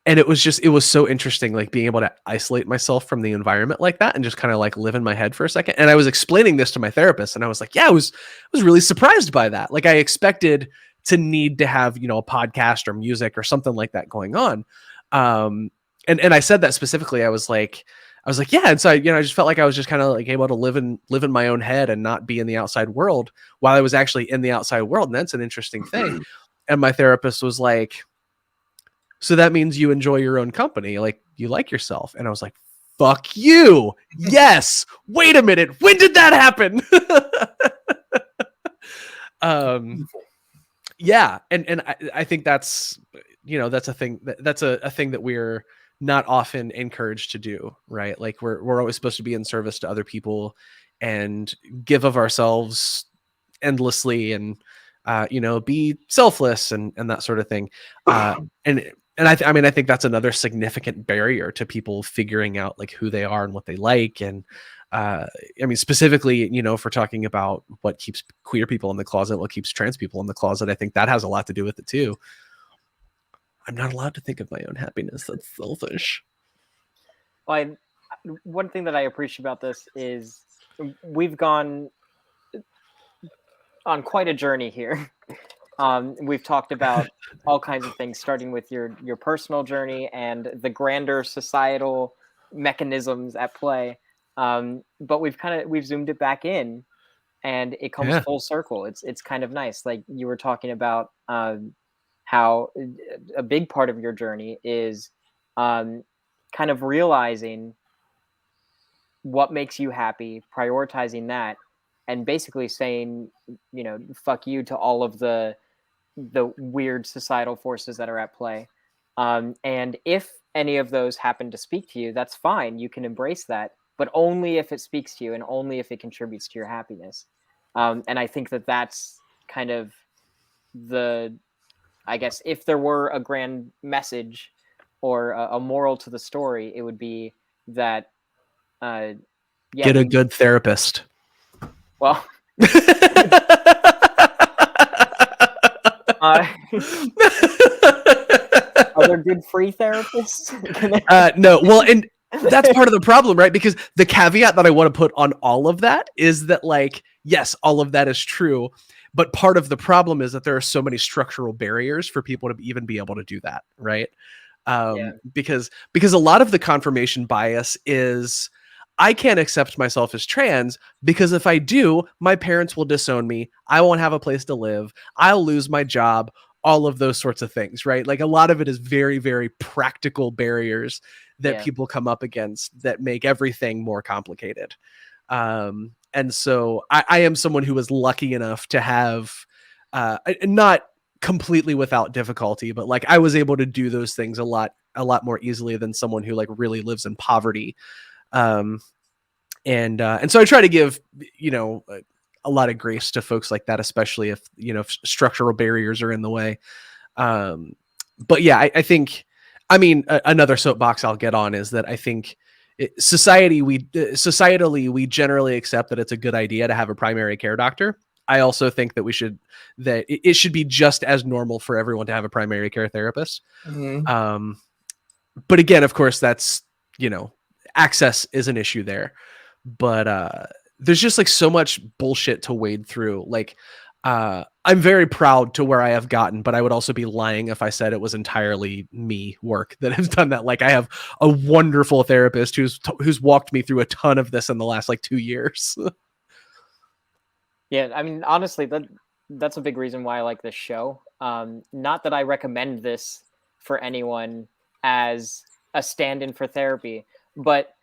[SPEAKER 2] And it was so interesting, like being able to isolate myself from the environment like that and just kind of like live in my head for a second. And I was explaining this to my therapist, and I was like, yeah, I was really surprised by that. Like, I expected to need to have, a podcast or music or something like that going on. And I said that specifically. I was like, yeah. And so I just felt like I was just kind of like able to live in my own head and not be in the outside world while I was actually in the outside world. And that's an interesting thing. And my therapist was like, so that means you enjoy your own company, like you like yourself. And I was like, fuck you. Yes. Wait a minute. When did that happen? Yeah. And I think that's, that's a thing that's a thing that we're not often encouraged to do, right? Like, we're always supposed to be in service to other people and give of ourselves endlessly, and be selfless and that sort of thing. And I think that's another significant barrier to people figuring out like who they are and what they like. And I mean, specifically, if we're talking about what keeps queer people in the closet, what keeps trans people in the closet, I think that has a lot to do with it too. I'm not allowed to think of my own happiness. That's selfish.
[SPEAKER 1] Well, one thing that I appreciate about this is we've gone on quite a journey here. We've talked about all kinds of things, starting with your personal journey and the grander societal mechanisms at play. But we've zoomed it back in, and it comes full circle. It's kind of nice. Like, you were talking about how a big part of your journey is kind kind of realizing what makes you happy, prioritizing that, and basically saying, fuck you to all of the weird societal forces that are at play. And if any of those happen to speak to you, that's fine. You can embrace that, but only if it speaks to you and only if it contributes to your happiness. And I think that that's kind of I guess, if there were a grand message or a moral to the story, it would be that,
[SPEAKER 2] Get a good therapist.
[SPEAKER 1] Well, are there good free therapists?
[SPEAKER 2] No. Well, and that's part of the problem, right? Because the caveat that I want to put on all of that is that, like, yes, all of that is true. But part of the problem is that there are so many structural barriers for people to even be able to do that, right? Because a lot of the confirmation bias is, I can't accept myself as trans because if I do, my parents will disown me. I won't have a place to live. I'll lose my job. All of those sorts of things, right? Like, a lot of it is very, very practical barriers that people come up against that make everything more complicated. And so I am someone who was lucky enough to have, not completely without difficulty, but like, I was able to do those things a lot more easily than someone who like really lives in poverty. And so I try to give, a lot of grace to folks like that, especially if, if structural barriers are in the way. But yeah, I think, another soapbox I'll get on is that I think societally, we generally accept that it's a good idea to have a primary care doctor. I also think that it should be just as normal for everyone to have a primary care therapist.
[SPEAKER 3] Mm-hmm.
[SPEAKER 2] But again, of course, that's, access is an issue there, but there's just like so much bullshit to wade through. Like, I'm very proud to where I have gotten, but I would also be lying if I said it was entirely me work that has done that. Like, I have a wonderful therapist who's walked me through a ton of this in the last like 2 years.
[SPEAKER 1] Yeah, I mean, honestly, that's a big reason why I like this show. Not that I recommend this for anyone as a stand-in for therapy, but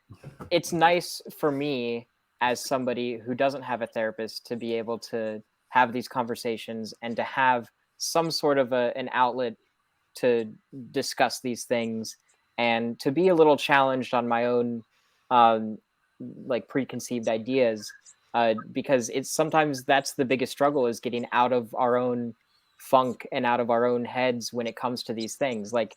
[SPEAKER 1] it's nice for me as somebody who doesn't have a therapist to be able to have these conversations and to have some sort of an outlet to discuss these things and to be a little challenged on my own, like, preconceived ideas. Because it's sometimes that's the biggest struggle, is getting out of our own funk and out of our own heads when it comes to these things. Like,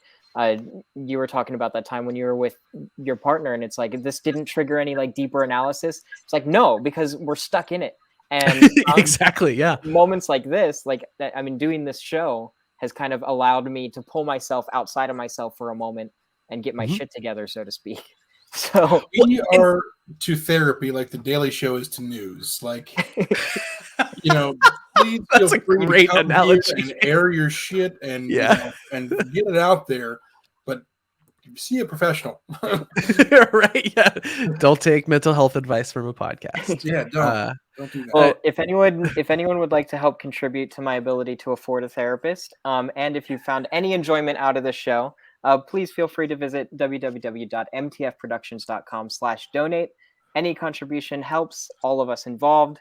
[SPEAKER 1] you were talking about that time when you were with your partner and it's like, this didn't trigger any like deeper analysis. It's like, no, because we're stuck in it. And
[SPEAKER 2] exactly. Yeah.
[SPEAKER 1] Moments like this, like that, I mean, doing this show has kind of allowed me to pull myself outside of myself for a moment and get my shit together, so to speak. So
[SPEAKER 3] we are to therapy like the Daily Show is to news. Like, please
[SPEAKER 2] That's
[SPEAKER 3] feel
[SPEAKER 2] a
[SPEAKER 3] free
[SPEAKER 2] great
[SPEAKER 3] to come
[SPEAKER 2] analogy.
[SPEAKER 3] here and air your shit and and get it out there. But see a professional.
[SPEAKER 2] Right? Yeah. Don't take mental health advice from a podcast.
[SPEAKER 3] Yeah, don't do that.
[SPEAKER 1] Well, if anyone would like to help contribute to my ability to afford a therapist, and if you found any enjoyment out of this show, please feel free to visit www.mtfproductions.com/donate. Any contribution helps all of us involved.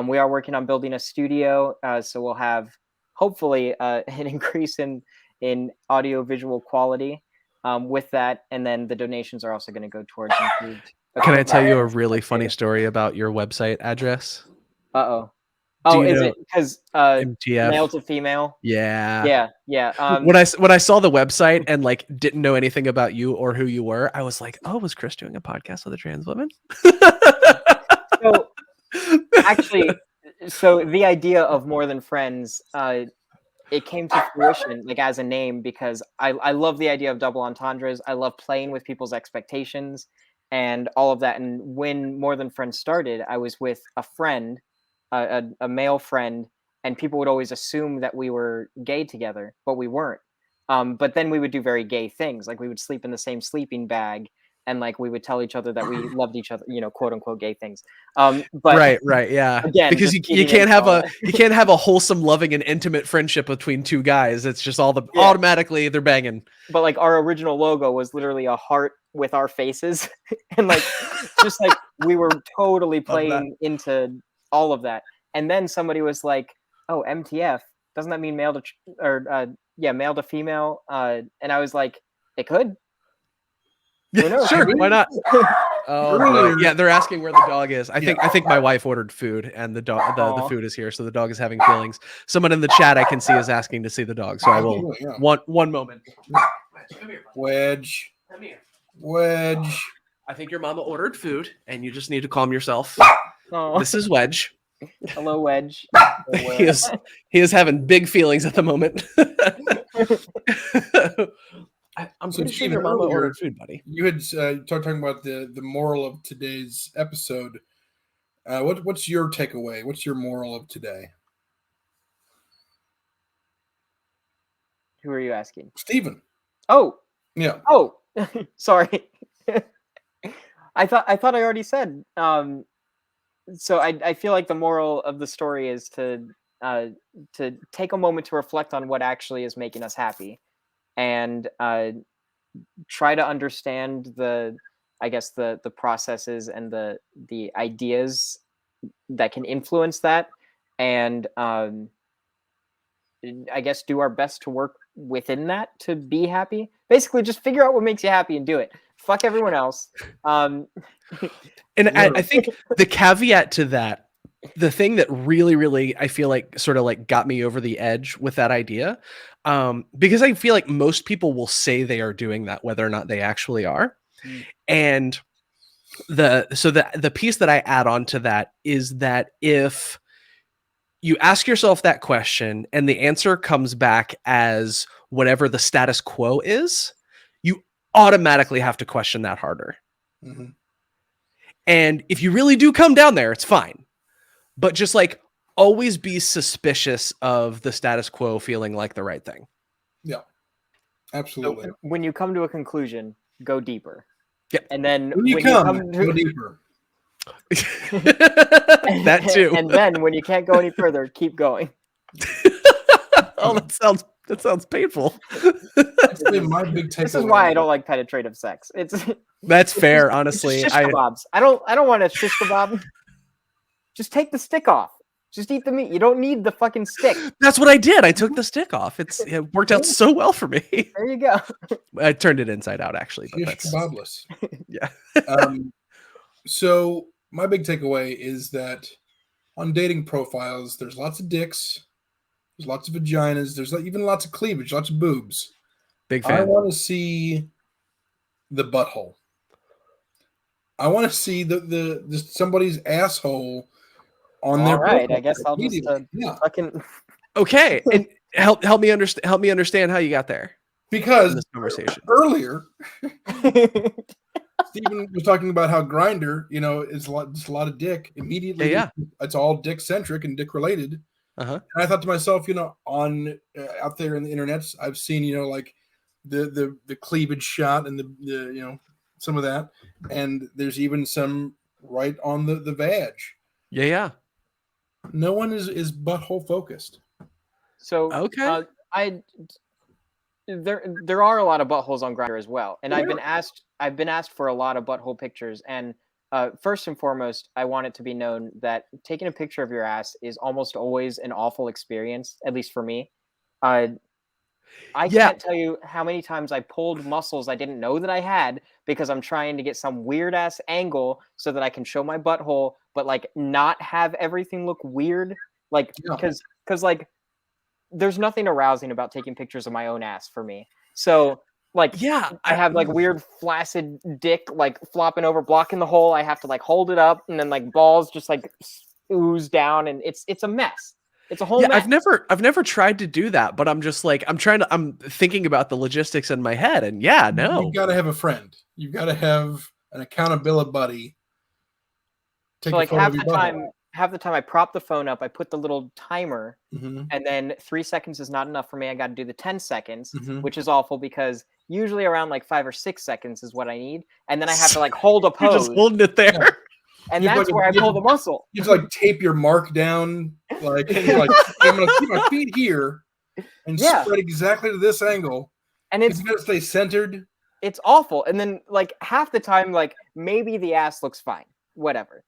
[SPEAKER 1] We are working on building a studio, so we'll have hopefully an increase in audio-visual quality with that, and then the donations are also going to go towards improved.
[SPEAKER 2] Can I tell you a really funny story about your website address?
[SPEAKER 1] Oh,
[SPEAKER 2] Do you
[SPEAKER 1] is
[SPEAKER 2] know
[SPEAKER 1] it because
[SPEAKER 2] MTF?
[SPEAKER 1] male to female?
[SPEAKER 2] Yeah.
[SPEAKER 1] Yeah.
[SPEAKER 2] When I saw the website and like didn't know anything about you or who you were, I was like, oh, was Chris doing a podcast with a trans woman?
[SPEAKER 1] So actually, the idea of More Than Friends, it came to fruition like as a name because I love the idea of double entendres. I love playing with people's expectations and all of that. And when More Than Friends started, I was with a friend, a male friend, and people would always assume that we were gay together, but we weren't. But then we would do very gay things, like we would sleep in the same sleeping bag. and like we would tell each other that we loved each other, quote unquote gay things. But
[SPEAKER 2] right, yeah.
[SPEAKER 1] again,
[SPEAKER 2] Because
[SPEAKER 1] just
[SPEAKER 2] you
[SPEAKER 1] feeding
[SPEAKER 2] can't
[SPEAKER 1] into
[SPEAKER 2] have
[SPEAKER 1] all
[SPEAKER 2] a
[SPEAKER 1] that.
[SPEAKER 2] you can't have a wholesome, loving, and intimate friendship between two guys. It's just automatically they're banging.
[SPEAKER 1] But like our original logo was literally a heart with our faces, and like just like we were totally playing into all of that. And then somebody was like, "Oh, MTF, doesn't that mean male to male to female?" And I was like, "It could. Who knows?
[SPEAKER 2] Sure, why not?" Oh boy. Yeah, they're asking where the dog is. I think my wife ordered food, and the dog the food is here, so the dog is having feelings. Someone in the chat I can see is asking to see the dog, so I will one moment. Come here,
[SPEAKER 3] Wedge.
[SPEAKER 2] come here.
[SPEAKER 3] Wedge.
[SPEAKER 2] I think your mama ordered food, and you just need to calm yourself.
[SPEAKER 1] Oh.
[SPEAKER 2] This is Wedge.
[SPEAKER 1] Hello, Wedge.
[SPEAKER 2] He is having big feelings at the moment. I'm pretty sure your mama ordered food, buddy.
[SPEAKER 3] You had talking about the moral of today's episode. What's your takeaway? What's your moral of today?
[SPEAKER 1] Who are you asking?
[SPEAKER 3] Steven.
[SPEAKER 1] Oh.
[SPEAKER 3] Yeah.
[SPEAKER 1] Oh, sorry. I thought I already said. So I feel like the moral of the story is to take a moment to reflect on what actually is making us happy, and try to understand the processes and the ideas that can influence that, and I guess do our best to work within that to be happy. Basically, just figure out what makes you happy and do it. Fuck everyone else.
[SPEAKER 2] And I think the caveat to that, the thing that really, really, I feel like sort of like got me over the edge with that idea, because I feel like most people will say they are doing that, whether or not they actually are. And the piece that I add on to that is that if you ask yourself that question and the answer comes back as whatever the status quo is, you automatically have to question that harder.
[SPEAKER 3] Mm-hmm.
[SPEAKER 2] And if you really do come down there, it's fine. But just like always be suspicious of the status quo feeling like the right thing.
[SPEAKER 3] Yeah, absolutely.
[SPEAKER 1] So when you come to a conclusion, go deeper.
[SPEAKER 2] Yeah.
[SPEAKER 1] And then
[SPEAKER 3] when you come go deeper.
[SPEAKER 2] That too.
[SPEAKER 1] And then when you can't go any further, keep going.
[SPEAKER 2] Oh, that sounds painful.
[SPEAKER 3] My big takeaway.
[SPEAKER 1] This is why I don't like penetrative sex.
[SPEAKER 2] That's fair, honestly.
[SPEAKER 1] Shish kebabs. I don't want a shish kebab. Just take the stick off. Just eat the meat. You don't need the fucking stick.
[SPEAKER 2] That's what I did. I took the stick off. It worked out so well for me.
[SPEAKER 1] There you go.
[SPEAKER 2] I turned it inside out, actually. But
[SPEAKER 3] Shish kebabless.
[SPEAKER 2] Yeah.
[SPEAKER 3] So my big takeaway is that on dating profiles, there's lots of dicks, there's lots of vaginas, there's even lots of cleavage, lots of boobs.
[SPEAKER 2] Big fan.
[SPEAKER 3] I want to see the butthole. I want to see the somebody's asshole on their.
[SPEAKER 1] All right, I guess I'll just fucking.
[SPEAKER 2] Okay, and help me understand how you got there.
[SPEAKER 3] Because
[SPEAKER 2] this conversation
[SPEAKER 3] earlier, Stephen was talking about how Grindr, is just a lot of dick. Immediately,
[SPEAKER 2] yeah.
[SPEAKER 3] It's all dick centric and dick related.
[SPEAKER 2] Uh-huh.
[SPEAKER 3] And I thought to myself, on out there in the internets, I've seen like the cleavage shot and the some of that, and there's even some right on the vag.
[SPEAKER 2] Yeah.
[SPEAKER 3] No one is butthole focused.
[SPEAKER 1] So
[SPEAKER 2] okay,
[SPEAKER 1] there are a lot of buttholes on Grindr as well, and I've been asked for a lot of butthole pictures, and first and foremost, I want it to be known that taking a picture of your ass is almost always an awful experience, at least for me. I can't tell you how many times I pulled muscles I didn't know that I had because I'm trying to get some weird ass angle so that I can show my butthole, but like not have everything look weird. Like, because like there's nothing arousing about taking pictures of my own ass for me. So like, I have like weird flaccid dick, like flopping over, blocking the hole. I have to like hold it up, and then like balls just like ooze down, and it's a mess. It's a whole mess.
[SPEAKER 3] I've never tried to do that, but I'm just like, I'm thinking about the logistics in my head, and you've got to have a friend. You've got to have an accountability buddy.
[SPEAKER 1] So like half the time I prop the phone up, I put the little timer, and then 3 seconds is not enough for me. I got to do the 10 seconds, which is awful because usually around like 5 or 6 seconds is what I need, and then I have to like hold a
[SPEAKER 2] You're
[SPEAKER 1] pose,
[SPEAKER 2] just holding it there.
[SPEAKER 3] Yeah.
[SPEAKER 1] and
[SPEAKER 3] You have
[SPEAKER 1] that's
[SPEAKER 3] like a-
[SPEAKER 1] where I
[SPEAKER 3] you have
[SPEAKER 1] pull the muscle.
[SPEAKER 3] You just like tape your mark down, like, and you're like, I'm gonna keep my feet here and
[SPEAKER 1] Yeah.
[SPEAKER 3] spread exactly to this angle.
[SPEAKER 1] And
[SPEAKER 3] Because you gotta stay centered.
[SPEAKER 1] it's awful. And then like half the time, like maybe the ass looks fine, whatever.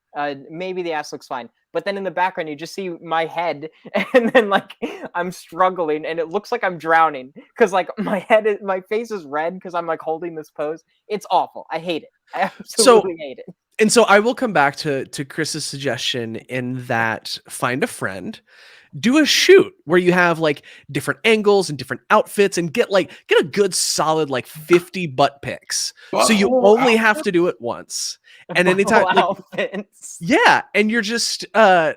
[SPEAKER 1] Maybe the ass looks fine, but then in the background you just see my head, and then like I'm struggling, and it looks like I'm drowning because like my face is red because I'm like holding this pose. It's awful. I hate it. I absolutely hate it.
[SPEAKER 2] And so I will come back to Chris's suggestion in that find a friend, do a shoot where you have like different angles and different outfits and get a good solid like 50 butt pics. So you
[SPEAKER 3] Butthole
[SPEAKER 2] only have
[SPEAKER 3] outfit?
[SPEAKER 2] to do it once. And anytime like,
[SPEAKER 1] Outfits.
[SPEAKER 2] yeah, and you're just I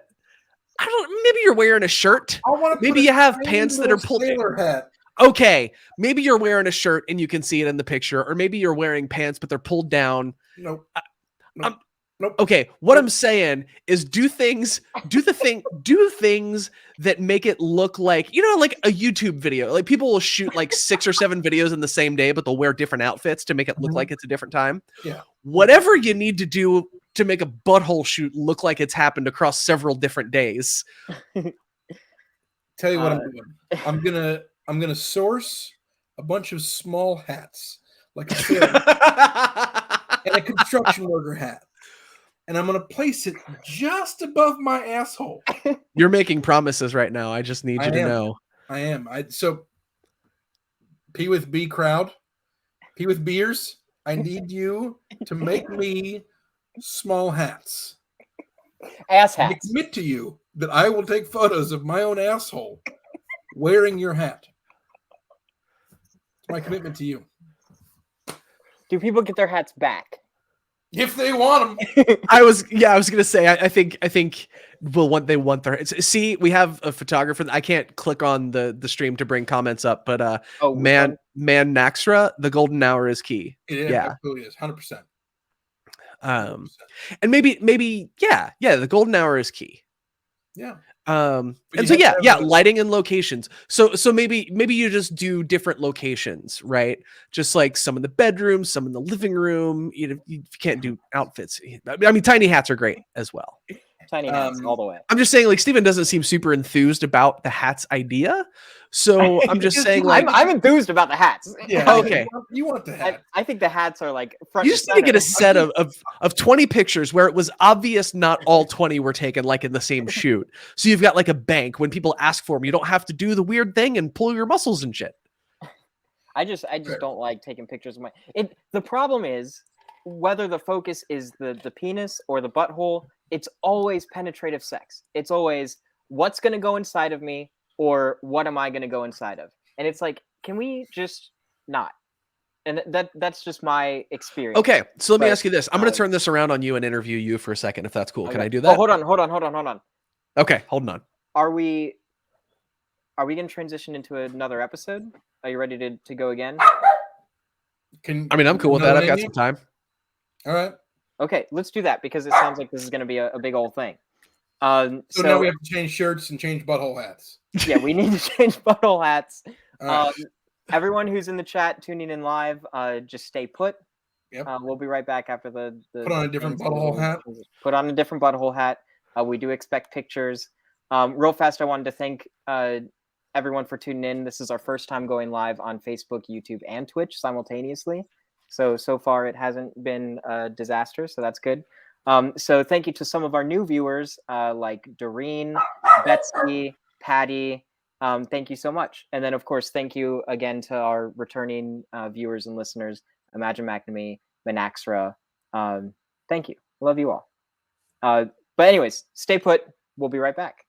[SPEAKER 2] don't, maybe you're wearing a shirt.
[SPEAKER 3] I want to
[SPEAKER 2] Maybe you have pants that are pulled
[SPEAKER 3] sailor hat.
[SPEAKER 2] Okay, maybe you're wearing a shirt and you can see it in the picture, or maybe you're wearing pants but they're pulled down.
[SPEAKER 3] Nope.
[SPEAKER 2] I'm-
[SPEAKER 3] Nope.
[SPEAKER 2] Okay, what I'm saying is do things that make it look like, like a YouTube video. Like people will shoot like 6 or 7 videos in the same day, but they'll wear different outfits to make it look like it's a different time.
[SPEAKER 3] Yeah.
[SPEAKER 2] Whatever you need to do to make a butthole shoot look like it's happened across several different days.
[SPEAKER 3] Tell you what I'm doing. I'm gonna source a bunch of small hats, like a sailor and a construction worker hat. And I'm going to place it just above my asshole.
[SPEAKER 2] You're making promises right now. I just need you to know.
[SPEAKER 3] I am. So, P with B crowd, P with beers, I need you to make me small hats.
[SPEAKER 1] Ass
[SPEAKER 3] I
[SPEAKER 1] hats.
[SPEAKER 3] commit to you that I will take photos of my own asshole wearing your hat. It's my commitment to you.
[SPEAKER 1] Do people get their hats back?
[SPEAKER 3] If they want them.
[SPEAKER 2] I was gonna say I think they want their see, we have a photographer. I can't click on the stream to bring comments up, but man Naxra, the golden hour is key.
[SPEAKER 3] It absolutely is 100%.
[SPEAKER 2] And maybe the golden hour is key.
[SPEAKER 3] Yeah.
[SPEAKER 2] And so lighting and locations. So maybe you just do different locations, right? Just like some in the bedroom, some in the living room. You can't do outfits. I mean, tiny hats are great as well.
[SPEAKER 1] Tiny hats all the way.
[SPEAKER 2] I'm just saying, like, Steven doesn't seem super enthused about the hats idea. So I'm just saying, like,
[SPEAKER 1] I'm enthused about the hats.
[SPEAKER 3] Yeah.
[SPEAKER 2] Okay.
[SPEAKER 3] You want the hat.
[SPEAKER 1] I think the hats are like front.
[SPEAKER 2] You just need to get a set of 20 pictures where it was obvious not all 20 were taken like in the same shoot. So you've got like a bank. When people ask for them, you don't have to do the weird thing and pull your muscles and shit.
[SPEAKER 1] I just don't like taking pictures of my. The problem is whether the focus is the penis or the butthole. It's always penetrative sex. It's always what's going to go inside of me or what am I going to go inside of? And it's like, can we just not? And that's just my experience.
[SPEAKER 2] Okay, so let me ask you this. I'm going to turn this around on you and interview you for a second, if that's cool.
[SPEAKER 1] Okay.
[SPEAKER 2] Can I do that?
[SPEAKER 1] Oh, hold on.
[SPEAKER 2] Okay, holding on.
[SPEAKER 1] Are we going to transition into another episode? Are you ready to go again?
[SPEAKER 2] I'm cool with that. I've got some time.
[SPEAKER 3] All right.
[SPEAKER 1] Okay, let's do that because it sounds like this is going to be a big old thing.
[SPEAKER 3] So now we have to change shirts and change butthole hats.
[SPEAKER 1] Yeah, we need to change butthole hats.
[SPEAKER 3] Right.
[SPEAKER 1] Everyone who's in the chat tuning in live, just stay put.
[SPEAKER 3] Yep.
[SPEAKER 1] We'll be right back after the
[SPEAKER 3] Put on a different butthole hat.
[SPEAKER 1] Put on a different butthole hat. We do expect pictures. Real fast, I wanted to thank everyone for tuning in. This is our first time going live on Facebook, YouTube, and Twitch simultaneously. So far it hasn't been a disaster, so that's good. So thank you to some of our new viewers like Doreen, Betsy, Patty. Thank you so much. And then, of course, thank you again to our returning viewers and listeners, Imagine McNamee, Manaxra. Thank you. Love you all. But anyways, stay put. We'll be right back.